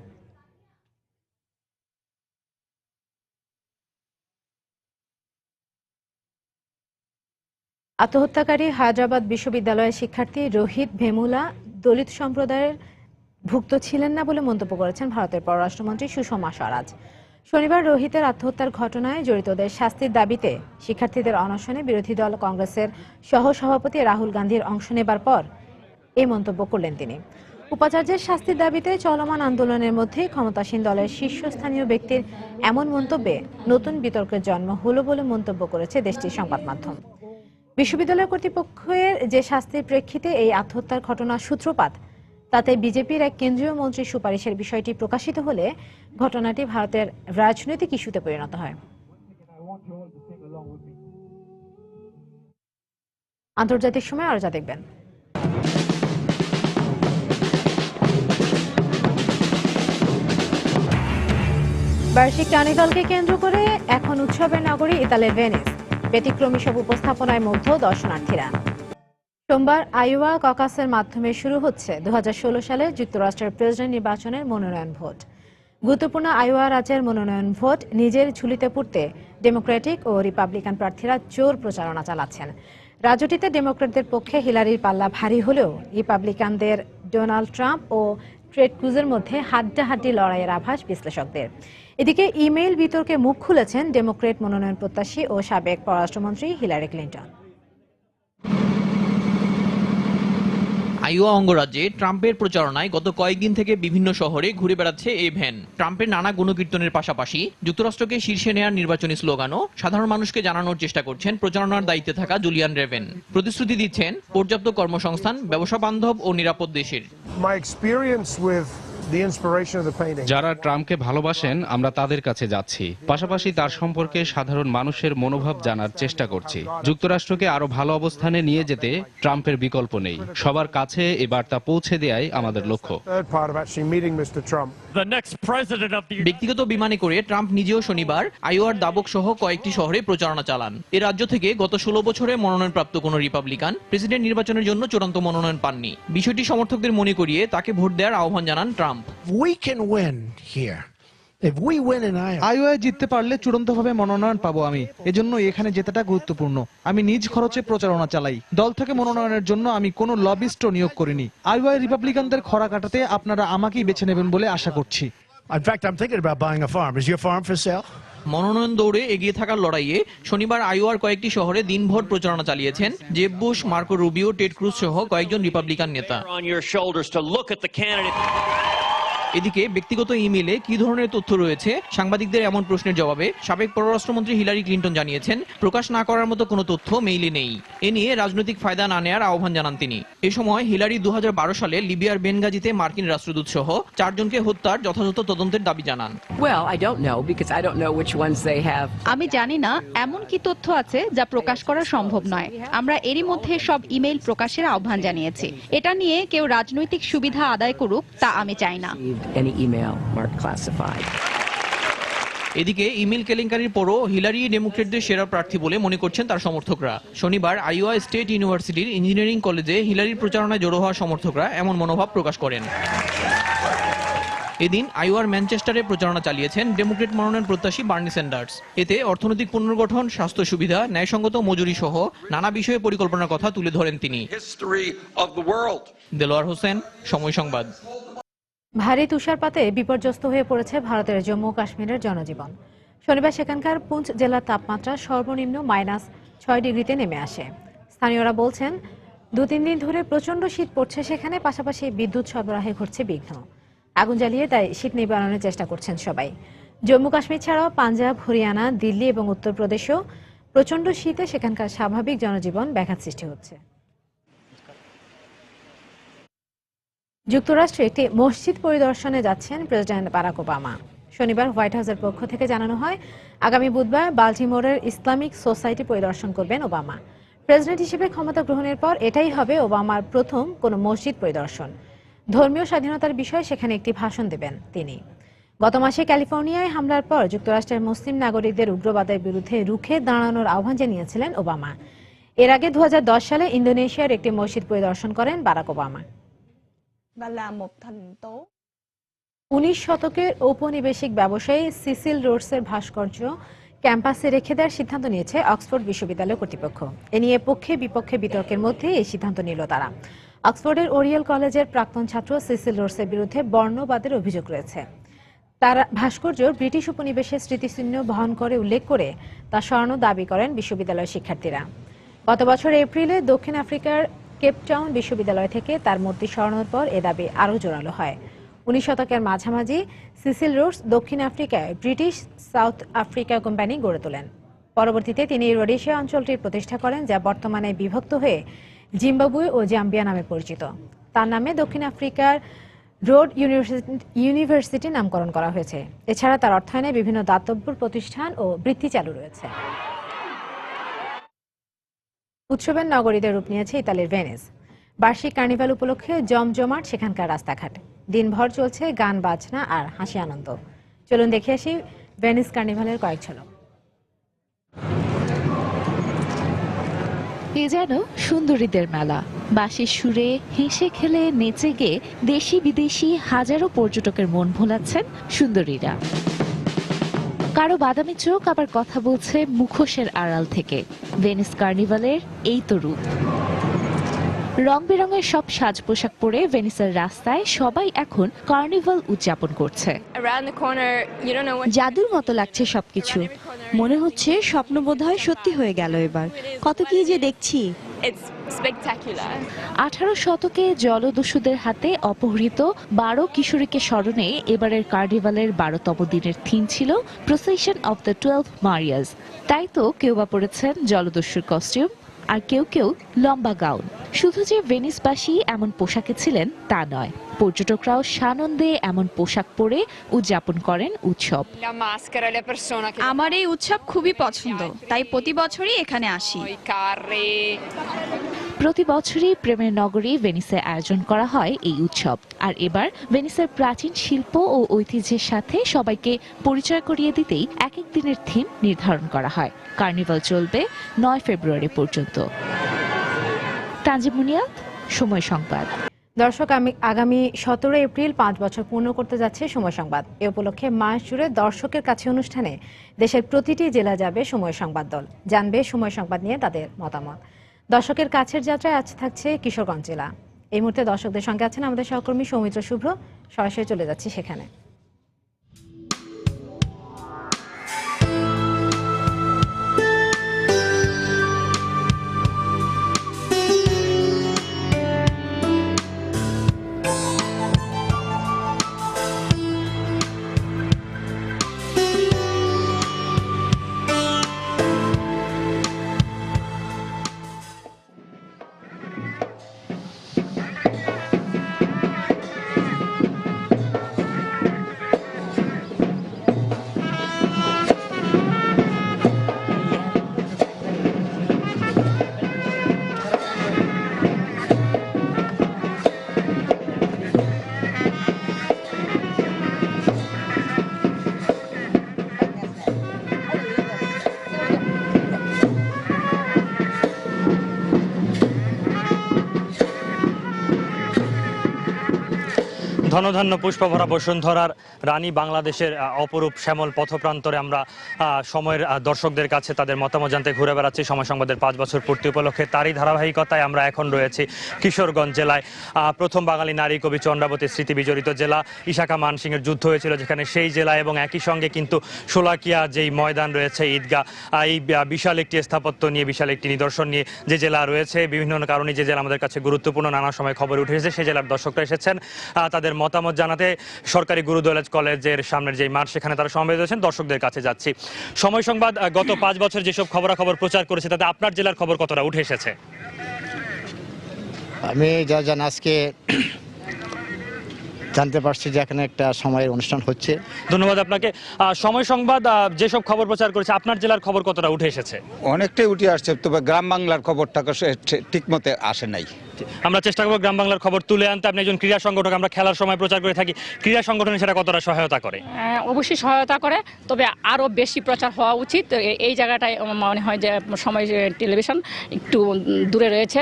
আত্মহত্যাকারী হায়দ্রাবাদ বিশ্ববিদ্যালয়ের শিক্ষার্থী রোহিত ভেমুলা দলিত সম্প্রদায়ের ভুক্ত ছিলেন না বলে মন্তব্য করেছেন ভারতের পররাষ্ট্রমন্ত্রী সুষমা স্বরাজ। শনিবার রোহিতের আত্মহত্যার ঘটনায় জড়িতদের শাস্তির দাবিতে শিক্ষার্থীদের অনশনে বিরোধী দল কংগ্রেসের সহসভাপতি রাহুল গান্ধীর অংশ নেবার পর এই মন্তব্য করলেন তিনি। উপাচার্যের শাস্তির দাবিতে চলমান আন্দোলনের মধ্যে ক্ষমতাসীন দলের শীর্ষস্থানীয় ব্যক্তির এমন মন্তব্যে নতুন বিতর্কের জন্ম হলো বলে মন্তব্য করেছে দেশটির সংবাদ মাধ্যম। বিশ্ববিদ্যালয় কর্তৃপক্ষের যে শাস্তির প্রেক্ষিতে এই আত্মহত্যার ঘটনার সূত্রপাত, তাতে বিজেপির এক কেন্দ্রীয় মন্ত্রীর সুপারিশের বিষয়টি প্রকাশিত হলে ঘটনাটি ভারতের রাজনৈতিক ইস্যুতে পরিণত হয়। আন্তর্জাতিক সময় আরো যা দেখবেন। বার্ষিক কার্নিভালকে কেন্দ্র করে এখন উৎসবের নগরী ইতালির ভেনিস। ব্যতিক্রমী সব উপস্থাপনায় মুগ্ধ দর্শনার্থীরা। সোমবার আইওয়া ককাসের মাধ্যমে শুরু হচ্ছে 2016 সালে যুক্তরাষ্ট্রের প্রেসিডেন্ট নির্বাচনের মনোনয়ন ভোট। গুরুত্বপূর্ণ আইওয়া রাজ্যের মনোনয়ন ভোট নিজের ঝুলিতে পড়তে ডেমোক্রেটিক ও রিপাবলিকান প্রার্থীরা জোর প্রচারণা চালাচ্ছেন। রাজ্যটিতে ডেমোক্রেটদের পক্ষে হিলারির পাল্লা ভারী হলেও রিপাবলিকানদের ডোনাল্ড ট্রাম্প ও ট্রেড ক্রুজের মধ্যে হাড্ডাহাড্ডি লড়াইয়ের আভাস বিশ্লেষকদের। এদিকে ইমেইল বিতর্কে মুখ খুলেছেন ডেমোক্রেট মনোনয়ন প্রত্যাশী ও সাবেক পররাষ্ট্রমন্ত্রী হিলারি ক্লিন্টন। আইওয়া অঙ্গরাজ্যে ট্রাম্পের প্রচারণায় গত কয়েকদিন থেকে বিভিন্ন শহরে ঘুরে বেড়াচ্ছে এই ভ্যান। ট্রাম্পের নানা গুণকীর্তনের পাশাপাশি যুক্তরাষ্ট্রকে শীর্ষে নেয়ার নির্বাচনী স্লোগানও সাধারণ মানুষকে জানানোর চেষ্টা করছেন প্রচারণার দায়িত্বে থাকা জুলিয়ান রেভেন। প্রতিশ্রুতি দিচ্ছেন পর্যাপ্ত কর্মসংস্থান, ব্যবসা বান্ধব ও নিরাপদ দেশের। যারা ট্রাম্পকে ভালোবাসেন আমরা তাদের কাছে যাচ্ছি, পাশাপাশি তার সম্পর্কে সাধারণ মানুষের মনোভাব জানার চেষ্টা করছি। যুক্তরাষ্ট্রকে আরো ভালো অবস্থানে নিয়ে যেতে ট্রাম্পের বিকল্প নেই। সবার কাছে এই বার্তা পৌঁছে দেয়াই আমাদের লক্ষ্য। ব্যক্তিগত বিমানে করে ট্রাম্প নিজেও শনিবার আইওয়ার দাবক সহ কয়েকটি শহরে প্রচারণা চালান। এ রাজ্য থেকে গত 16 বছরে মনোনয়নপ্রাপ্ত কোন রিপাবলিকান প্রেসিডেন্ট নির্বাচনের জন্য চূড়ান্ত মনোনয়ন পাননি। বিষয়টি সমর্থকদের মনে করিয়ে তাকে ভোট দেওয়ার আহ্বান জানান ট্রাম্প। আইওয়ায় জিততে পারলে চূড়ান্তভাবে মনোনয়ন পাবো আমি। এজন্য এখানে জেতাটা গুরুত্বপূর্ণ। আমি নিজ খরচে প্রচারণা চালাই। দল থেকে মনোনয়নের জন্য আমি কোনো লবিস্ট নিয়োগ করিনি। আইওয়ায় রিপাবলিকানদের খরা কাটাতে আপনারা আমাকেই বেছে নেবেন বলে আশা করছি। মনোনয়ন দৌড়ে এগিয়ে থাকার লড়াইয়ে শনিবার আইওয়ার কয়েকটি শহরে দিনভর প্রচারণা চালিয়েছেন Jeb Bush, Marco Rubio, Ted Cruz সহ কয়েকজন রিপাবলিকান নেতা। এদিকে ব্যক্তিগত ইমেইলে কি ধরনের তথ্য রয়েছে সাংবাদিকদের এমন প্রশ্নের জবাবে সাবেক পররাষ্ট্রমন্ত্রী হিলারি ক্লিন্টন জানিয়েছেন, প্রকাশ না করার মতো কোনো তথ্য মেইলে নেই। এ নিয়ে রাজনৈতিক ফায়দা না নেওয়ার আহ্বান জানান তিনি। এ সময় হিলারি 2012 সালে লিবিয়ার বেনগাজিতে মার্কিন রাষ্ট্রদূত সহ 4 জনকে হত্যার যথাযথ তদন্তের দাবি জানান। আমি জানি না এমন কি তথ্য আছে যা প্রকাশ করা সম্ভব নয়। আমরা এরই মধ্যে সব ইমেইল প্রকাশের আহ্বান জানিয়েছি। এটা নিয়ে কেউ রাজনৈতিক সুবিধা আদায় করুক, তা আমি চাই না। এদিকে ইমেইল কেলেঙ্কারির পরও হিলারি ডেমোক্রেটদের সেরা প্রার্থী বলে মনে করছেন তার সমর্থকরা। শনিবার আইওয়া স্টেট ইউনিভার্সিটির ইঞ্জিনিয়ারিং কলেজে হিলারির প্রচারণায় জড়ো হওয়া সমর্থকরা এমন মনোভাব প্রকাশ করেন। এদিন আইওয়ার ম্যানচেস্টারে প্রচারণা চালিয়েছেন ডেমোক্রেট মনোনয়ন প্রত্যাশী বার্নি স্যান্ডার্স। এতে অর্থনৈতিক পুনর্গঠন, স্বাস্থ্য সুবিধা, ন্যায়সঙ্গত মজুরি সহ নানা বিষয়ে পরিকল্পনার কথা তুলে ধরেন তিনি। দেলোয়ার হোসেন, সময় সংবাদ। ভারী তুষারপাতে বিপর্যস্ত হয়ে পড়েছে ভারতের জম্মু ও কাশ্মীরের জনজীবন। শনিবার সেখানকার পুঞ্চ জেলার তাপমাত্রা সর্বনিম্ন -6 ডিগ্রিতে নেমে আসে। স্থানীয়রা বলছেন 2-3 দিন ধরে প্রচন্ড শীত পড়ছে সেখানে, পাশাপাশি বিদ্যুৎ সরবরাহে ঘটছে বিঘ্ন। আগুন জ্বালিয়ে তাই শীত নিবারণের চেষ্টা করছেন সবাই। জম্মু কাশ্মীর ছাড়াও পাঞ্জাব, হরিয়ানা, দিল্লি এবং উত্তরপ্রদেশেও প্রচন্ড শীতে সেখানকার স্বাভাবিক জনজীবন ব্যাঘাত সৃষ্টি হচ্ছে। যুক্তরাষ্ট্রে একটি মসজিদ পরিদর্শনে যাচ্ছেন প্রেসিডেন্ট বারাক ওবামা। শনিবার হোয়াইট হাউসের পক্ষ থেকে জানানো হয়, আগামী বুধবার বাল্টিমোরের ইসলামিক সোসাইটি পরিদর্শন করবেন ওবামা। প্রেসিডেন্ট হিসেবে ক্ষমতা গ্রহণের পর এটাই হবে ওবামার প্রথম কোনো মসজিদ পরিদর্শন। ধর্মীয় স্বাধীনতার বিষয়ে সেখানে একটি ভাষণ দেবেন তিনি। গত মাসে ক্যালিফোর্নিয়ায় হামলার পর যুক্তরাষ্ট্রের মুসলিম নাগরিকদের উগ্রবাদের বিরুদ্ধে রুখে দাঁড়ানোর আহ্বান জানিয়েছিলেন ওবামা। এর আগে 2010 সালে ইন্দোনেশিয়ার একটি মসজিদ পরিদর্শন করেন বারাক ওবামা। 19 শতকের ঔপনিবেশিক ব্যবসায়ী সিসিল রোডসের ভাস্কর্য ক্যাম্পাসে রেখে দেওয়ার সিদ্ধান্ত নিয়েছে অক্সফোর্ড বিশ্ববিদ্যালয় কর্তৃপক্ষ। এ নিয়ে পক্ষে বিপক্ষে বিতর্কের মধ্যে এই সিদ্ধান্ত নিল তারা। অক্সফোর্ডের ওরিয়েল কলেজের প্রাক্তন ছাত্র সিসিল রোডসের বিরুদ্ধে বর্ণবাদের অভিযোগ রয়েছে। তার ভাস্কর্য ব্রিটিশ উপনিবেশের স্মৃতিচিহ্ন বহন করে উল্লেখ করে তা সরানো দাবি করেন বিশ্ববিদ্যালয়ের শিক্ষার্থীরা। গত বছর এপ্রিলে দক্ষিণ আফ্রিকার কেপটাউন বিশ্ববিদ্যালয় থেকে তার মূর্তি সরানোর পর এ দাবি আরও জোরালো হয়। 19 শতকের মাঝামাঝি সিসিল রোডস দক্ষিণ আফ্রিকায় ব্রিটিশ সাউথ আফ্রিকা কোম্পানি গড়ে তোলেন। পরবর্তীতে তিনি রোডেশিয়া অঞ্চলটির প্রতিষ্ঠা করেন, যা বর্তমানে বিভক্ত হয়ে জিম্বাবুয়ে ও জাম্বিয়া নামে পরিচিত। তার নামে দক্ষিণ আফ্রিকার রোড ইউনিভার্সিটি নামকরণ করা হয়েছে। এছাড়া তার অর্থায়নে বিভিন্ন দাতব্য প্রতিষ্ঠান ও বৃত্তি চালু রয়েছে। উৎসবের নগরীতে রূপ নিয়েছে ইতালির ভেনিস। বার্ষিক কার্নিভাল উপলক্ষে জমজমাট সেখানকার রাস্তাঘাট। দিনভর চলছে গান বাজনা আর হাসি আনন্দ। চলুন দেখে আসি ভেনিস কার্নিভালের কয়েক ঝলক। এ যেন সুন্দরীদের মেলা। বাঁশির সুরে হেসে খেলে নেচে গেয়ে দেশি বিদেশি হাজারো পর্যটকের মন ভোলাচ্ছেন সুন্দরীরা। কারো বাদামি চোখ আবার কথা বলছে মুখোশের আড়াল থেকে। ভেনিস কার্নিভালের এই তো রূপ। রং বেরঙের সব সাজ পোশাক পরে ভেনিসের রাস্তায় সবাই এখন কার্নিভাল উদযাপন করছে। জাদুর মতো লাগছে সবকিছু। মনে হচ্ছে স্বপ্ন বোধহয় সত্যি হয়ে গেল। এবার কত কি যে দেখছি। 18 শতকে জলদস্যুদের হাতে অপহৃত 12 কিশোরীকে স্মরণে এবারের কার্নিভালের 12তম দিনের থিম ছিল প্রসেশন অফ দ্য 12 মারিয়াস। তাই তো কেউ বা পড়েছেন জলদস্যুর কস্টিউম, আর কেউ কেউ লম্বা গাউন। শুধু যে ভেনিসবাসী এমন পোশাকে ছিলেন তা নয়, পর্যটকরাও সানন্দে এমন পোশাক পরে উদযাপন করেন উৎসব। আমার এই উৎসব খুবই পছন্দ, তাই প্রতি বছরই এখানে আসি। প্রতি বছরই প্রেমের নগরী ভেনিসে আয়োজন করা হয় এই উৎসব। আর এবার ভেনিসের প্রাচীন শিল্প ও ঐতিহ্যের সাথে সবাইকে পরিচয় করিয়ে দিতেই এক এক দিনের থিম নির্ধারণ করা হয়। কার্নিভাল চলবে 9 ফেব্রুয়ারি পর্যন্ত। তানজিম মুনিয়াত, সময় সংবাদ। দর্শক, আগামী 17 এপ্রিল 5 বছর পূর্ণ করতে যাচ্ছে সময় সংবাদ। এ উপলক্ষে মাস জুড়ে দর্শকের কাছে অনুষ্ঠানে দেশের প্রতিটি জেলা যাবে সময় সংবাদ দল, জানবে সময় সংবাদ নিয়ে তাদের মতামত। দর্শকের কাছের যাত্রায় আজ থাকছে কিশোরগঞ্জ জেলা। এই মুহূর্তে দর্শকদের সঙ্গে আছেন আমাদের সহকর্মী সৌমিত্র শুভ্র। সরাসরি চলে যাচ্ছি সেখানে। ধনধান্য পুষ্পভরা বসুন্ধরার রানী বাংলাদেশের অপরূপ শ্যামল পথপ্রান্তরে আমরা সময়ের দর্শকদের কাছে তাদের মতামত জানতে ঘুরে বেড়াচ্ছি। সময় সংবাদের 5 বছর পূর্তি উপলক্ষে তারই ধারাবাহিকতায় আমরা এখন রয়েছি কিশোরগঞ্জ জেলায়। প্রথম বাঙালি নারী কবি চন্দ্রাবতীর স্মৃতি বিজড়িত জেলা। ইশাকা মানসিংহের যুদ্ধ হয়েছিল যেখানে সেই জেলা, এবং একই সঙ্গে কিন্তু শোলাকিয়া যেই ময়দান রয়েছে, ঈদগাহ, এই বিশাল একটি স্থাপত্য নিয়ে, বিশাল একটি নিদর্শন নিয়ে যে জেলা রয়েছে। বিভিন্ন কারণে যে জেলা আমাদের কাছে গুরুত্বপূর্ণ, নানা সময় খবর উঠে এসেছে, সেই জেলার দর্শকরা এসেছেন তাদের মতামত জানাতে। সরকারি গুরুদয়াল কলেজের সামনের যে মাঠ, সেখানে তারা সমবেত হয়েছেন। দর্শকদের কাছে যাচ্ছি। সময় সংবাদ গত 5 বছর যেসব খবরাখবর প্রচার করেছে তাতে আপনার জেলার খবর কতটা উঠে এসেছে? আমি যা জানি আজকে জানতে পারছি যে এখানে একটা সময়ের অনুষ্ঠান হচ্ছে। ধন্যবাদ আপনাকে। সময় সংবাদ যেসব খবর প্রচার করেছে আপনার জেলার খবর কতটা উঠে এসেছে? অনেকটাই উঠে আসছে, তবে গ্রাম বাংলার খবরটা ঠিক মতো আসে নাই। আমরা চেষ্টা করবো গ্রাম বাংলার খবর তুলে আনতে। আপনি একজন ক্রীড়া সংগঠক, আমরা খেলার সময় প্রচার করে থাকি, ক্রীড়া সংগঠনে সেটা কতটা সহায়তা করে? অবশ্যই সহায়তা করে, তবে আরও বেশি প্রচার হওয়া উচিত। এই জায়গাটায় মনে হয় যে সময় টেলিভিশন একটু দূরে রয়েছে,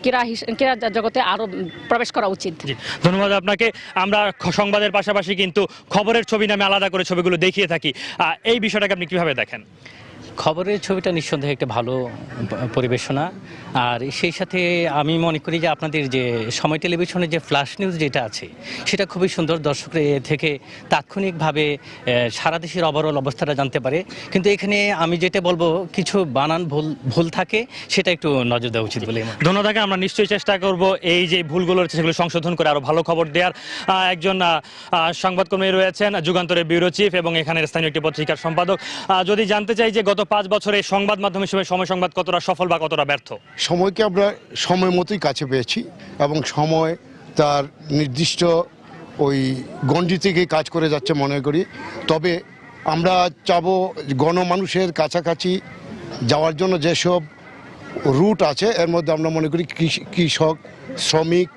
ক্রীড়া জগতে আরও প্রবেশ করা উচিত। ধন্যবাদ আপনাকে। আমরা সংবাদের পাশাপাশি কিন্তু খবরের ছবি নামে আলাদা করে ছবিগুলো দেখিয়ে থাকি। এই বিষয়টাকে আপনি কিভাবে দেখেন? খবরের ছবিটা নিঃসন্দেহে একটা ভালো পরিবেশনা, আর সেই সাথে আমি মনে করি যে আপনাদের যে সময় টেলিভিশনের যে ফ্ল্যাশ নিউজ যেটা আছে সেটা খুবই সুন্দর, দর্শকরা এ থেকে তাৎক্ষণিকভাবে সারা দেশের ওভারঅল অবস্থাটা জানতে পারে। কিন্তু এখানে আমি যেটা বলবো, কিছু বানান ভুল থাকে, সেটা একটু নজর দেওয়া উচিত বলে। ধন্যবাদ। আমরা নিশ্চয়ই চেষ্টা করব এই যে ভুলগুলো রয়েছে সেগুলো সংশোধন করে আরো ভালো খবর দেওয়ার। একজন সংবাদকর্মী রয়েছেন যুগান্তরের ব্যুরো চিফ এবং এখানের স্থানীয় একটি পত্রিকার সম্পাদক। যদি জানতে চাই যে গত 5 বছরে সংবাদ মাধ্যম হিসেবে সময় সংবাদ কতটা সফল বা কতটা ব্যর্থ? সময়কে আমরা সময় মতোই কাছে পেয়েছি এবং সময় তার নির্দিষ্ট ওই গণ্ডি থেকে কাজ করে যাচ্ছে মনে করি। তবে আমরা চাবো গণমানুষের কাছাকাছি যাওয়ার জন্য যেসব রুট আছে এর মধ্যে আমরা মনে করি কৃষক, শ্রমিক,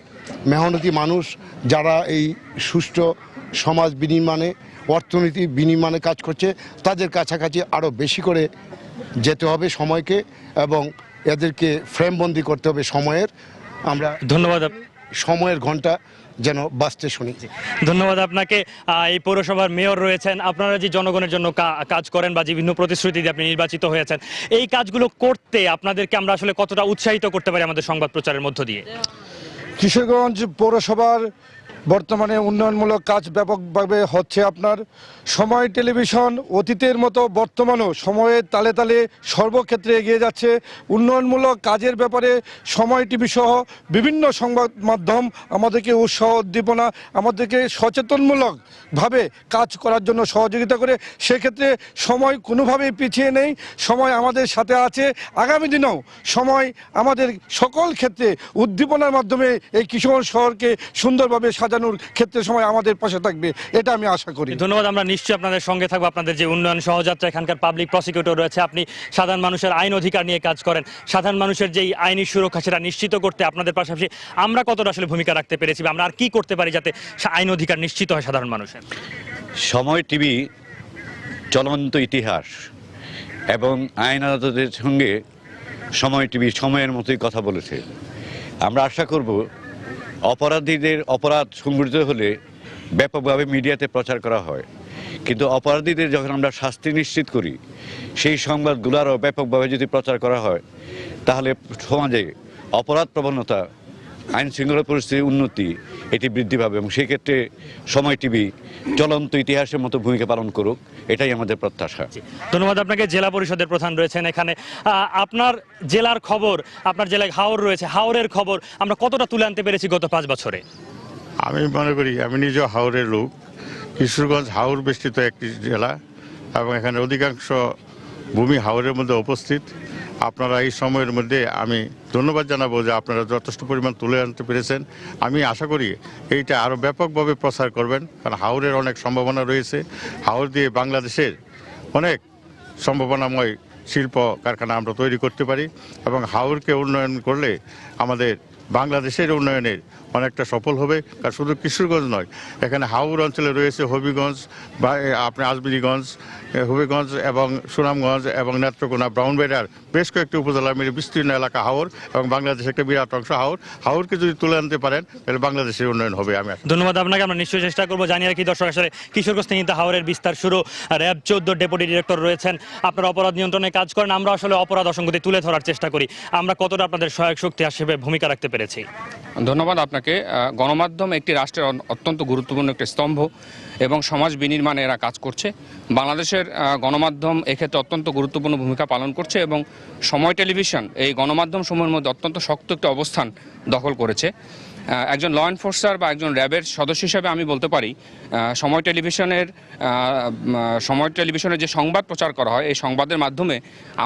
মেহনতি মানুষ যারা এই সুষ্ঠু সমাজ বিনির্মাণে, অর্থনীতি বিনির্মাণে কাজ করছে, তাদের কাছাকাছি আরও বেশি করে যেতে হবে সময়কে, এবং এদেরকে ফ্রেমবন্দি করতে হবে সময়ের। আমরা ধন্যবাদ। সময়ের ঘন্টা যেন বাঁচতে শুনি। ধন্যবাদ আপনাকে। এই পৌরসভার মেয়র রয়েছেন, আপনারা যে জনগণের জন্য কাজ করেন বা বিভিন্ন প্রতিশ্রুতি দিয়ে আপনি নির্বাচিত হয়েছেন, এই কাজগুলো করতে আপনাদেরকে আমরা আসলে কতটা উৎসাহিত করতে পারি আমাদের সংবাদ প্রচারের মধ্য দিয়ে? কিশোরগঞ্জ পৌরসভার বর্তমানে উন্নয়নমূলক কাজ ব্যাপকভাবে হচ্ছে। আপনার সময় টেলিভিশন অতীতের মতো বর্তমানেও সময়ের তালে তালে সর্বক্ষেত্রে এগিয়ে যাচ্ছে। উন্নয়নমূলক কাজের ব্যাপারে সময় টিভি সহ বিভিন্ন সংবাদ মাধ্যম আমাদেরকে উৎসাহ উদ্দীপনা, আমাদেরকে সচেতনমূলকভাবে কাজ করার জন্য সহযোগিতা করে। সেক্ষেত্রে সময় কোনোভাবেই পিছিয়ে নেই, সময় আমাদের সাথে আছে। আগামী দিনেও সময় আমাদের সকল ক্ষেত্রে উদ্দীপনার মাধ্যমে এই কিশোরগঞ্জ শহরকে সুন্দরভাবে সাজানোর ক্ষেত্রে সময় আমাদের পাশে থাকবে, এটা আমি আশা করি। ধন্যবাদ। আমরা নিশ্চয়ই আপনাদের সঙ্গে থাকবো। আপনাদের যে উন্নয়ন সহযাত্রা, এখানকার পাবলিক প্রসিকিউটর রয়েছে, আপনি সাধারণ মানুষের আইন অধিকার নিয়ে কাজ করেন, সাধারণ মানুষের যেই আইনি সুরক্ষা সেটা নিশ্চিত করতে আপনাদের পাশাপাশি আমরা কতটা আসলে ভূমিকা রাখতে পেরেছি, আমরা আর কি করতে পারি যাতে আইন অধিকার নিশ্চিত হয় সাধারণ মানুষের? সময় টিভি চলন্ত ইতিহাস এবং আইন আদালতের সঙ্গে সময় টিভি সময়ের মতোই কথা বলেছে। আমরা আশা করব অপরাধীদের অপরাধ সংঘটিত হলে ব্যাপকভাবে মিডিয়াতে প্রচার করা হয়, কিন্তু অপরাধীদের যখন আমরা শাস্তি নিশ্চিত করি, সেই সংবাদগুলো আরও ব্যাপকভাবে যদি প্রচার করা হয়, তাহলে সমাজে অপরাধ প্রবণতা, আইন শৃঙ্খলা পরিস্থিতির উন্নতি এটি বৃদ্ধি পাবে, এবং সেই ক্ষেত্রে সময় টিভি চলন্ত ইতিহাসের মতো ভূমিকা পালন করুক, এটাই আমাদের প্রত্যাশা। ধন্যবাদ আপনাকে। জেলা পরিষদের প্রধান রয়েছেন এখানে, আপনার জেলার খবর, আপনার জেলায় হাওর রয়েছে, হাওরের খবর আমরা কতটা তুলে আনতে পেরেছি গত 5 বছরে? আমি মনে করি, আমি নিজেও হাওরের লোক। কিশোরগঞ্জ হাওর বেষ্টিত একটি জেলা এবং এখানে অধিকাংশ ভূমি হাওরের মধ্যে উপস্থিত। আপনারা এই সময়ের মধ্যে আমি ধন্যবাদ জানাবো যে আপনারা যথেষ্ট পরিমাণ তুলে আনতে পেরেছেন। আমি আশা করি এইটা আরও ব্যাপকভাবে প্রচার করবেন, কারণ হাওরের অনেক সম্ভাবনা রয়েছে। হাওর দিয়ে বাংলাদেশের অনেক সম্ভাবনাময় শিল্প কারখানা আমরা তৈরি করতে পারি, এবং হাওরকে উন্নয়ন করলে আমাদের বাংলাদেশের উন্নয়নের অনেকটা সফল হবে। কারণ শুধু কিশোরগঞ্জ নয়, এখানে হাওর অঞ্চলে রয়েছে হবিগঞ্জ বা আপনি আজমিরিগঞ্জ, হবিগঞ্জ এবং সুনামগঞ্জ এবং নেত্রকোনা, ব্রাউনবাড়িয়ার বেশ কয়েকটি উপজেলা মিলে বিস্তীর্ণ এলাকা হাওর, এবং বাংলাদেশের একটা বিরাট অংশ হাওর। হাওরকে যদি তুলে আনতে পারেন তাহলে বাংলাদেশের উন্নয়ন হবে। আমি ধন্যবাদ আপনাকে। আমরা নিশ্চয়ই চেষ্টা করবো। জানিয়ে রাখি দর্শক, আসলে কিশোরগঞ্জ থেকে কিন্তু হাওরের বিস্তার শুরু। র্যাব 14 ডেপুটি ডিরেক্টর রয়েছেন, আপনারা অপরাধ নিয়ন্ত্রণে কাজ করেন। আমরা আসলে অপরাধ অসংগতি তুলে ধরার চেষ্টা করি। আমরা কতটা আপনাদের সহায়ক শক্তি হিসেবে ভূমিকা রাখতে পেরেছি? ধন্যবাদ আপনাকে। গণমাধ্যম একটি রাষ্ট্রের অত্যন্ত গুরুত্বপূর্ণ একটি স্তম্ভ এবং সমাজ বিনির্মাণে এরা কাজ করছে। বাংলাদেশের গণমাধ্যম এক্ষেত্রে অত্যন্ত গুরুত্বপূর্ণ ভূমিকা পালন করছে, এবং সময় টেলিভিশন এই গণমাধ্যম সমূহের মধ্যে অত্যন্ত শক্ত একটি অবস্থান দখল করেছে। একজন ল এনফোর্সার বা একজন র্যাবের সদস্য হিসেবে আমি বলতে পারি, সময় টেলিভিশনের যে সংবাদ প্রচার করা হয়, এই সংবাদের মাধ্যমে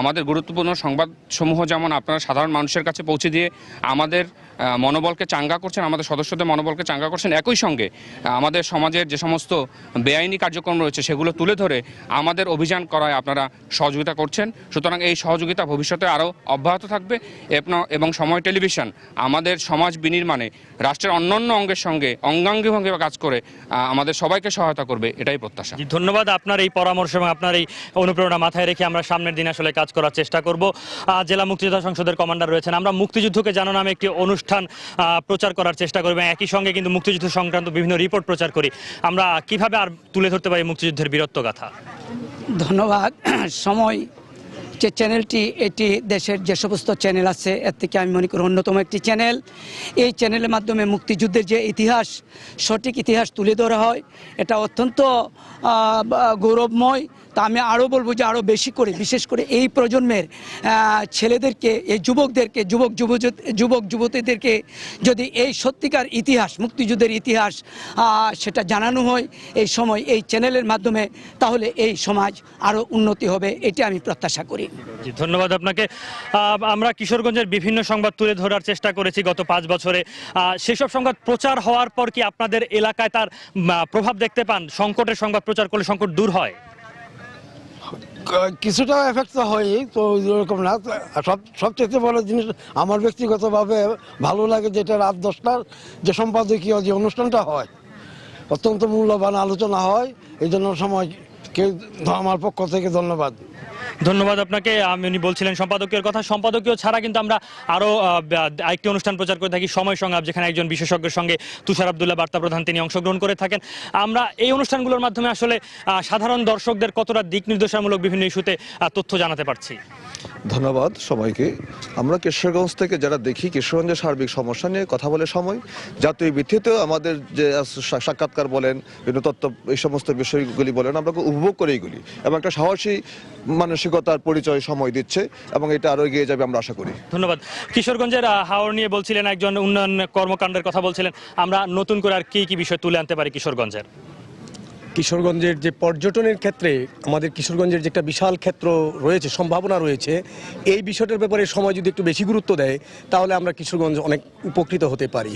আমাদের গুরুত্বপূর্ণ সংবাদসমূহ যেমন আপনারা সাধারণ মানুষের কাছে পৌঁছে দিয়ে আমাদের মনোবলকে চাঙ্গা করছেন, আমাদের সদস্যদের মনোবলকে চাঙ্গা করছেন। একই সঙ্গে আমাদের সমাজের যে সমস্ত বেআইনি কার্যক্রম রয়েছে সেগুলো তুলে ধরে আমাদের অভিযান করায় আপনারা সহযোগিতা করছেন। সুতরাং এই সহযোগিতা ভবিষ্যতে আরও অব্যাহত থাকবে, এবং সময় টেলিভিশন আমাদের সমাজ বিনির্মাণে রাষ্ট্রের অন্যান্য অঙ্গের সঙ্গে অঙ্গাঙ্গিভাবে কাজ করে আমাদের সবাইকে সহায়তা করবে, এটাই প্রত্যাশা। ধন্যবাদ। আপনার এই পরামর্শ এবং আপনার এই অনুপ্রেরণা মাথায় রেখে আমরা সামনের দিন আসলে কাজ করার চেষ্টা করব। জেলা মুক্তিযোদ্ধা সংসদের কমান্ডার রয়েছেন, আমরা মুক্তিযুদ্ধকে জানানো নামে একটি অনুষ্ঠান প্রচার করার চেষ্টা করব, একই সঙ্গে কিন্তু মুক্তিযুদ্ধ সংক্রান্ত বিভিন্ন রিপোর্ট প্রচার করি। আমরা কিভাবে আর তুলে ধরতে পারি মুক্তিযুদ্ধের বীরত্ব গাথা? ধন্যবাদ। সময় যে চ্যানেলটি এটি দেশের যে সমস্ত চ্যানেল আছে এর থেকে আমি মনে করি অন্যতম একটি চ্যানেল। এই চ্যানেলের মাধ্যমে মুক্তিযুদ্ধের যে ইতিহাস, সঠিক ইতিহাস তুলে ধরা হয়, এটা অত্যন্ত গৌরবময়। তা আমি আরও বলবো যে আরও বেশি করে, বিশেষ করে এই প্রজন্মের ছেলেদেরকে, এই যুবকদেরকে, যুবক যুবতীদেরকে যদি এই সত্যিকার ইতিহাস, মুক্তিযুদ্ধের ইতিহাস সেটা জানানো হয় এই সময় এই চ্যানেলের মাধ্যমে, তাহলে এই সমাজ আরও উন্নতি হবে, এটি আমি প্রত্যাশা করি। ধন্যবাদ আপনাকে। আমরা কিশোরগঞ্জের বিভিন্ন সংবাদ তুলে ধরার চেষ্টা করেছি গত 5 বছরে। সেসব সংবাদ প্রচার হওয়ার পর কি আপনাদের এলাকায় তার প্রভাব দেখতে পান? সংকটের সংবাদ প্রচার করলে সংকট দূর হয়? কিছুটা এফেক্ট তো হয়, তো এরকম না। সবচেয়ে বড় জিনিস আমার ব্যক্তিগতভাবে ভালো লাগে যেটা রাত 10টার যে সম্পাদকীয় যে অনুষ্ঠানটা হয়, অত্যন্ত মূল্যবান আলোচনা হয়। এই জন্য সময়কে আমার পক্ষ থেকে ধন্যবাদ। ধন্যবাদ আপনাকে। উনি বলছিলেন সম্পাদকীয় কথা। সম্পাদকীয় ছাড়া কিন্তু আমরা আরো আরেকটি অনুষ্ঠান প্রচার করে থাকি, সময় সংলাপ, যেখানে একজন বিশেষজ্ঞের সঙ্গে তুষার আব্দুল্লাহ বার্তা প্রধান তিনি অংশগ্রহণ করে থাকেন। আমরা এই অনুষ্ঠানগুলোর মাধ্যমে আসলে সাধারণ দর্শকদের কতটা দিক নির্দেশনামূলক বিভিন্ন ইস্যুতে তথ্য জানাতে পারছি। ধন্যবাদ সবাইকে। আমরা কিশোরগঞ্জ থেকে যারা দেখি কিশোরগঞ্জের সার্বিক সমস্যা নিয়ে কথা বলে সময়, জাতীয় ভিত্তিতেও আমাদের যে সাক্ষাৎকার বলেন, বিভিন্ন তথ্য, এই সমস্ত বিষয়গুলি বলেন, আমরা উপভোগ করি এগুলি, এবং একটা সাহসী মানসিকতার পরিচয় সময় দিচ্ছে, এবং এটা আরো এগিয়ে যাবে আমরা আশা করি। ধন্যবাদ। কিশোরগঞ্জের হাওড় নিয়ে বলছিলেন, একজন উন্নয়ন কর্মকাণ্ডের কথা বলছিলেন। আমরা নতুন করে আর কি কি বিষয় তুলে আনতে পারি কিশোরগঞ্জের? কিশোরগঞ্জের যে পর্যটনের ক্ষেত্রে আমাদের কিশোরগঞ্জের যে একটা বিশাল ক্ষেত্র রয়েছে, সম্ভাবনা রয়েছে, এই বিষয়টার ব্যাপারে সময় যদি একটু বেশি গুরুত্ব দেয় তাহলে আমরা কিশোরগঞ্জ অনেক উপকৃত হতে পারি।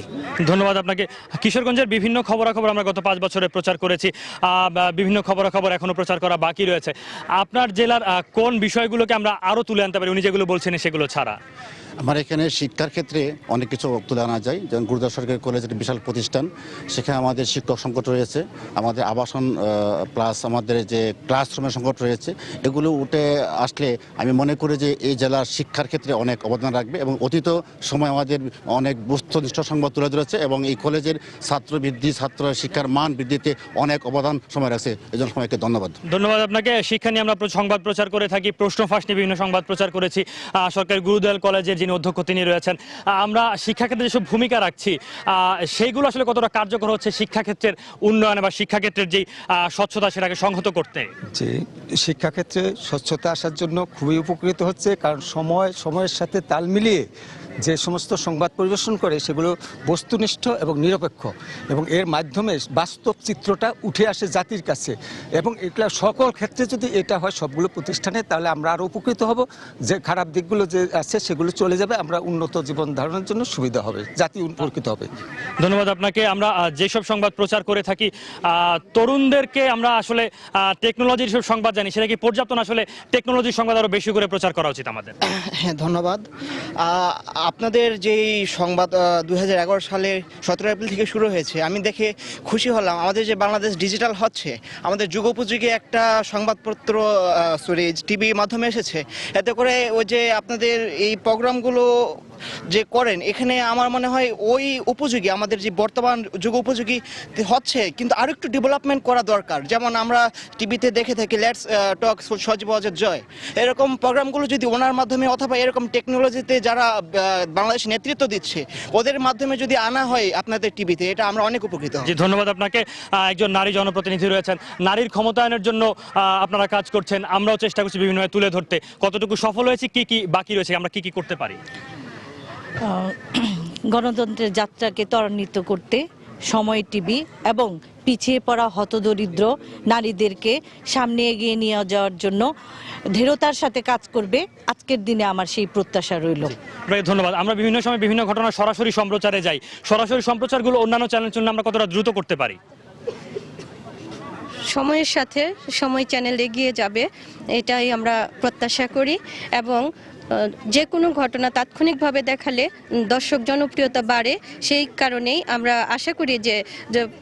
ধন্যবাদ আপনাকে। কিশোরগঞ্জের বিভিন্ন খবরাখবর আমরা গত 5 বছরে প্রচার করেছি, বিভিন্ন খবরাখবর এখনো প্রচার করা বাকি রয়েছে। আপনার জেলার কোন বিষয়গুলোকে আমরা আরো তুলে আনতে পারি, উনি যেগুলো বলছেন সেগুলো ছাড়া? আমার এখানে শিক্ষার ক্ষেত্রে অনেক কিছু তুলে আনা যায়, যেমন গুরুদাস সরকারি কলেজ একটি বিশাল প্রতিষ্ঠান, সেখানে আমাদের শিক্ষক সংকট রয়েছে, আমাদের আবাসন প্লাস আমাদের যে ক্লাসরুমের সংকট রয়েছে, এগুলো উঠে আসলে আমি মনে করি যে এই জেলার শিক্ষার ক্ষেত্রে অনেক অবদান রাখবে, এবং অতীত সময় আমাদের অনেক বস্তুনিষ্ঠ সংবাদ তুলে ধরেছে, এবং এই কলেজের ছাত্র বৃদ্ধি, ছাত্র শিক্ষার মান বৃদ্ধিতে অনেক অবদান সময় রাখছে। এই জন্য সবাইকে ধন্যবাদ। ধন্যবাদ আপনাকে। শিক্ষা নিয়ে আমরা সংবাদ প্রচার করে থাকি, প্রশ্ন ফাঁস নিয়ে বিভিন্ন সংবাদ প্রচার করেছি। সরকারি গুরুদয়াল কলেজের যিনি অধ্যক্ষ তিনি রয়েছেন। আমরা শিক্ষাক্ষেত্রে যেসব ভূমিকা রাখছি সেইগুলো আসলে কতটা কার্যকর হচ্ছে শিক্ষাক্ষেত্রের উন্নয়নে বা শিক্ষাক্ষেত্রের যে স্বচ্ছতা সেটাকে সংহত করতে? যে শিক্ষাক্ষেত্রে স্বচ্ছতা আসার জন্য খুবই উপকৃত হচ্ছে, কারণ সময়ের সাথে তাল মিলিয়ে যে সমস্ত সংবাদ পরিবেশন করে সেগুলো বস্তুনিষ্ঠ এবং নিরপেক্ষ, এবং এর মাধ্যমে বাস্তব চিত্রটা উঠে আসে জাতির কাছে, এবং এগুলো সকল ক্ষেত্রে যদি এটা হয় সবগুলো প্রতিষ্ঠানে, তাহলে আমরা আরও উপকৃত হব। যে খারাপ দিকগুলো যে আছে সেগুলো চলে যাবে, আমরা উন্নত জীবন ধারণের জন্য সুবিধা হবে, জাতি উপকৃত হবে। ধন্যবাদ আপনাকে। আমরা যেসব সংবাদ প্রচার করে থাকি, তরুণদেরকে আমরা আসলে টেকনোলজির সব সংবাদ জানি, সেটা কি পর্যাপ্ত না? আসলে টেকনোলজির সংবাদ আরো বেশি করে প্রচার করা উচিত আমাদের। হ্যাঁ, ধন্যবাদ। আপনাদের যেই সংবাদ 2011 সালের 17 এপ্রিল থেকে শুরু হয়েছে, আমি দেখে খুশি হলাম। আমাদের যে বাংলাদেশ ডিজিটাল হচ্ছে, আমাদের যুগোপযোগী একটা সংবাদপত্র টিভি মাধ্যমে এসেছে, এতে করে ওই যে আপনাদের এই প্রোগ্রামগুলো যে করেন, এখানে আমার মনে হয় ওই উপযোগী, আমাদের যে বর্তমান যুগ উপযোগী হচ্ছে, কিন্তু আরো একটু ডেভেলপমেন্ট করা দরকার। যেমন আমরা টিভিতে দেখে থাকি লেটস টক সজীব অজয় জয়, এরকম প্রোগ্রামগুলো যদি ওনার মাধ্যমে অথবা এরকম টেকনোলজিতে যারা বাংলাদেশ নেতৃত্ব দিচ্ছে ওদের মাধ্যমে যদি আনা হয় আপনাদের টিভিতে, এটা আমরা অনেক উপকৃত হব। জি, ধন্যবাদ আপনাকে। একজন নারী জনপ্রতিনিধি রয়েছেন, নারীর ক্ষমতায়নের জন্য আপনারা কাজ করছেন, আমরাও চেষ্টা করছি বিভিন্নভাবে তুলে ধরতে। কতটুকু সফল হয়েছে, কি কি বাকি রয়েছে, আমরা কি কি করতে পারি? গণতন্ত্রের যাত্রাকে ত্বরান্বিত করতে সময় টিভি এবং পিছিয়ে পড়া হতদরিদ্র নারীদেরকে সামনে এগিয়ে নিয়ে যাওয়ার জন্য দৃঢ়তার সাথে কাজ করবে। আজকের দিনে আমার সেই প্রত্যাশা রইল। ধন্যবাদ। আমরা বিভিন্ন সময় বিভিন্ন ঘটনা সরাসরি সম্প্রচারে যাই, সরাসরি সম্প্রচারগুলো অন্যান্য চ্যানেলের জন্য আমরা কতটা দ্রুত করতে পারি? সময়ের সাথে সময় চ্যানেল এগিয়ে যাবে, এটাই আমরা প্রত্যাশা করি, এবং যে কোনো ঘটনা তাৎক্ষণিকভাবে দেখালে দর্শক জনপ্রিয়তা বাড়ে। সেই কারণেই আমরা আশা করি যে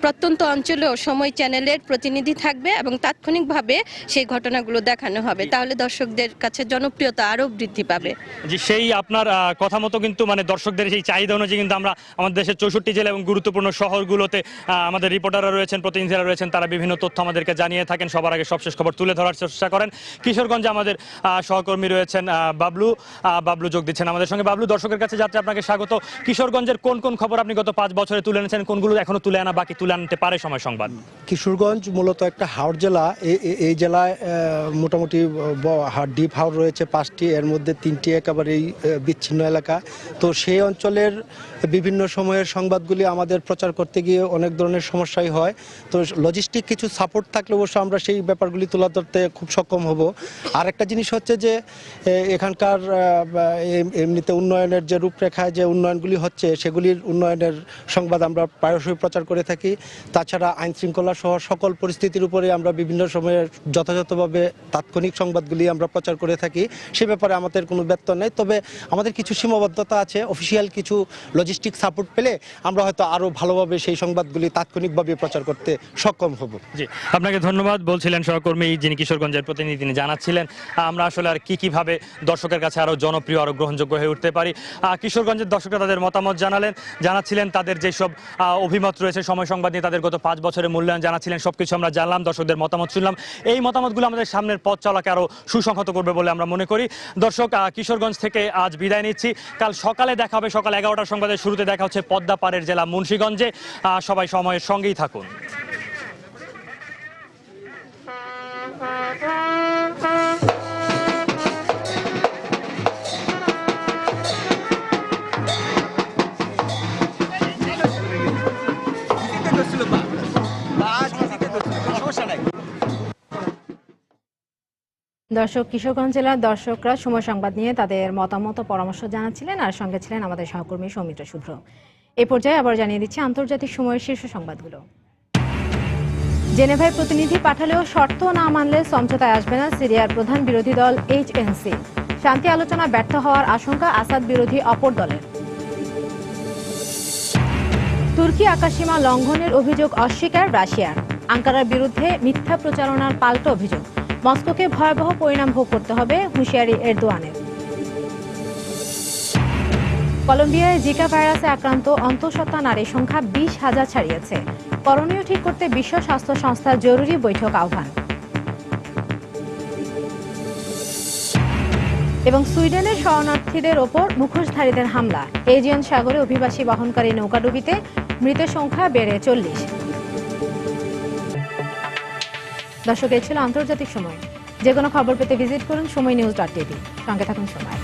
প্রত্যন্ত অঞ্চলেও সময় চ্যানেলের প্রতিনিধি থাকবে এবং তাৎক্ষণিকভাবে সেই ঘটনাগুলো দেখানো হবে, তাহলে দর্শকদের কাছে জনপ্রিয়তা আরও বৃদ্ধি পাবে। যে সেই আপনার কথা মতো কিন্তু মানে দর্শকদের সেই চাহিদা অনুযায়ী কিন্তু আমরা আমাদের দেশের 64 জেলা এবং গুরুত্বপূর্ণ শহরগুলোতে আমাদের রিপোর্টাররা রয়েছেন, প্রতিনিধিরা রয়েছেন, তারা বিভিন্ন তথ্য আমাদেরকে জানিয়ে থাকেন, সবার আগে সবশেষ খবর তুলে ধরার চেষ্টা করেন। কিশোরগঞ্জে আমাদের সহকর্মী রয়েছেন বাবলু যোগ দিচ্ছেন আমাদের সঙ্গে। বাবলু, দর্শকের কাছে যাত্রা আপনাকে স্বাগত। কিশোরগঞ্জের কোন কোন খবর আপনি গত 5 বছরে তুলে এনেছেন, কোনগুলো এখনো তুলে আনা বাকি, তুলে আনতে পারে সময় সংবাদ? কিশোরগঞ্জ মূলত একটা হাওর জেলা। এই জেলায় মোটামুটি ডিপ হাওর রয়েছে 5টি, এর মধ্যে 3টি একেবারেই বিচ্ছিন্ন এলাকা। তো সেই অঞ্চলের বিভিন্ন সময়ের সংবাদগুলি আমাদের প্রচার করতে গিয়ে অনেক ধরনের সমস্যাই হয়। তো লজিস্টিক কিছু সাপোর্ট থাকলে অবশ্য আমরা সেই ব্যাপারগুলি তুলে ধরতে খুব সক্ষম হব। আর একটা জিনিস হচ্ছে যে এখানকার এমনিতে উন্নয়নের যে রূপরেখায় যে উন্নয়নগুলি হচ্ছে সেগুলির উন্নয়নের সংবাদ আমরা প্রায়শই প্রচার করে থাকি। তাছাড়া আইন শৃঙ্খলা সহ সকল পরিস্থিতির উপরে আমরা বিভিন্ন সময়ে যথাযথভাবে তাৎক্ষণিক সংবাদগুলি আমরা প্রচার করে থাকি। সে ব্যাপারে আমাদের কোনো ব্যত্যয় নেই, তবে আমাদের কিছু সীমাবদ্ধতা আছে। অফিসিয়াল কিছু লজিস্টিক সাপোর্ট পেলে আমরা হয়তো আরও ভালোভাবে সেই সংবাদগুলি তাৎক্ষণিকভাবে প্রচার করতে সক্ষম হব। জি, আপনাকে ধন্যবাদ। বলছিলেন সহকর্মী যিনি কিশোরগঞ্জের প্রতিনিধি, তিনি জানাচ্ছিলেন আমরা আসলে আর কিভাবে দর্শকের কাছে আরো জনপ্রিয়, আরো গ্রহণযোগ্য হয়ে উঠতে পারি। কিশোরগঞ্জের দর্শকরা তাদের মতামত জানাচ্ছিলেন, তাদের যেসব অভিমত রয়েছে সময় সংবাদ নিয়ে, তাদের গত 5 বছরের মূল্যায়ন জানাচ্ছিলেন। সবকিছু আমরা জানলাম, দর্শকদের মতামত শুনলাম। এই মতামতগুলো আমাদের সামনের পথ চলাকে আরো সুসংহত করবে বলে আমরা মনে করি। দর্শক, কিশোরগঞ্জ থেকে আজ বিদায় নিচ্ছি। কাল সকালে দেখা হবে, সকাল 11টার সংবাদের শুরুতে দেখা হচ্ছে পদ্মা পাড়ের জেলা মুন্সিগঞ্জে। সবাই সময়ের সঙ্গেই থাকুন। দর্শক, কিশোরগঞ্জ জেলার দর্শকরা সময় সংবাদ নিয়ে তাদের মতামত ও পরামর্শ জানাচ্ছিলেন, আর সঙ্গে ছিলেন আমাদের সহকর্মী সৌমিত্র শুভ্র। এই পর্যায়ে আবার জানিয়ে দিচ্ছি আন্তর্জাতিক সময়ের শীর্ষ সংবাদগুলো। জেনেভায় প্রতিনিধি পাঠালেও শর্ত না মানলে সমঝোতায় আসবে না সিরিয়ার প্রধান বিরোধী দল HNC। শান্তি আলোচনা ব্যর্থ হওয়ার আশঙ্কা আসাদ বিরোধী অপর দলের। তুর্কি আকাশসীমা লঙ্ঘনের অভিযোগ অস্বীকার রাশিয়ার। আঙ্কারার বিরুদ্ধে মিথ্যা প্রচারণার পাল্টা অভিযোগ। মস্কোকে ভয়াবহ পরিণাম ভোগ করতে হবে, হুঁশিয়ারি এরদোয়ানের। কলম্বিয়ায় জিকা ভাইরাসে আক্রান্ত অন্তঃসত্ত্বা নারীর সংখ্যা 20,000 ছাড়িয়েছে। করণীয় ঠিক করতে বিশ্ব স্বাস্থ্য সংস্থার জরুরি বৈঠক আহ্বান। এবং সুইডেনের শরণার্থীদের ওপর মুখোশধারীদের হামলা। এজিয়ন সাগরে অভিবাসী বহনকারী নৌকাডুবিতে মৃতের সংখ্যা বেড়ে 40। দর্শক, এই ছিল আন্তর্জাতিক সময়। যে কোনো খবর পেতে ভিজিট করুন সময়নিউজ.tv। সঙ্গে থাকুন সময়।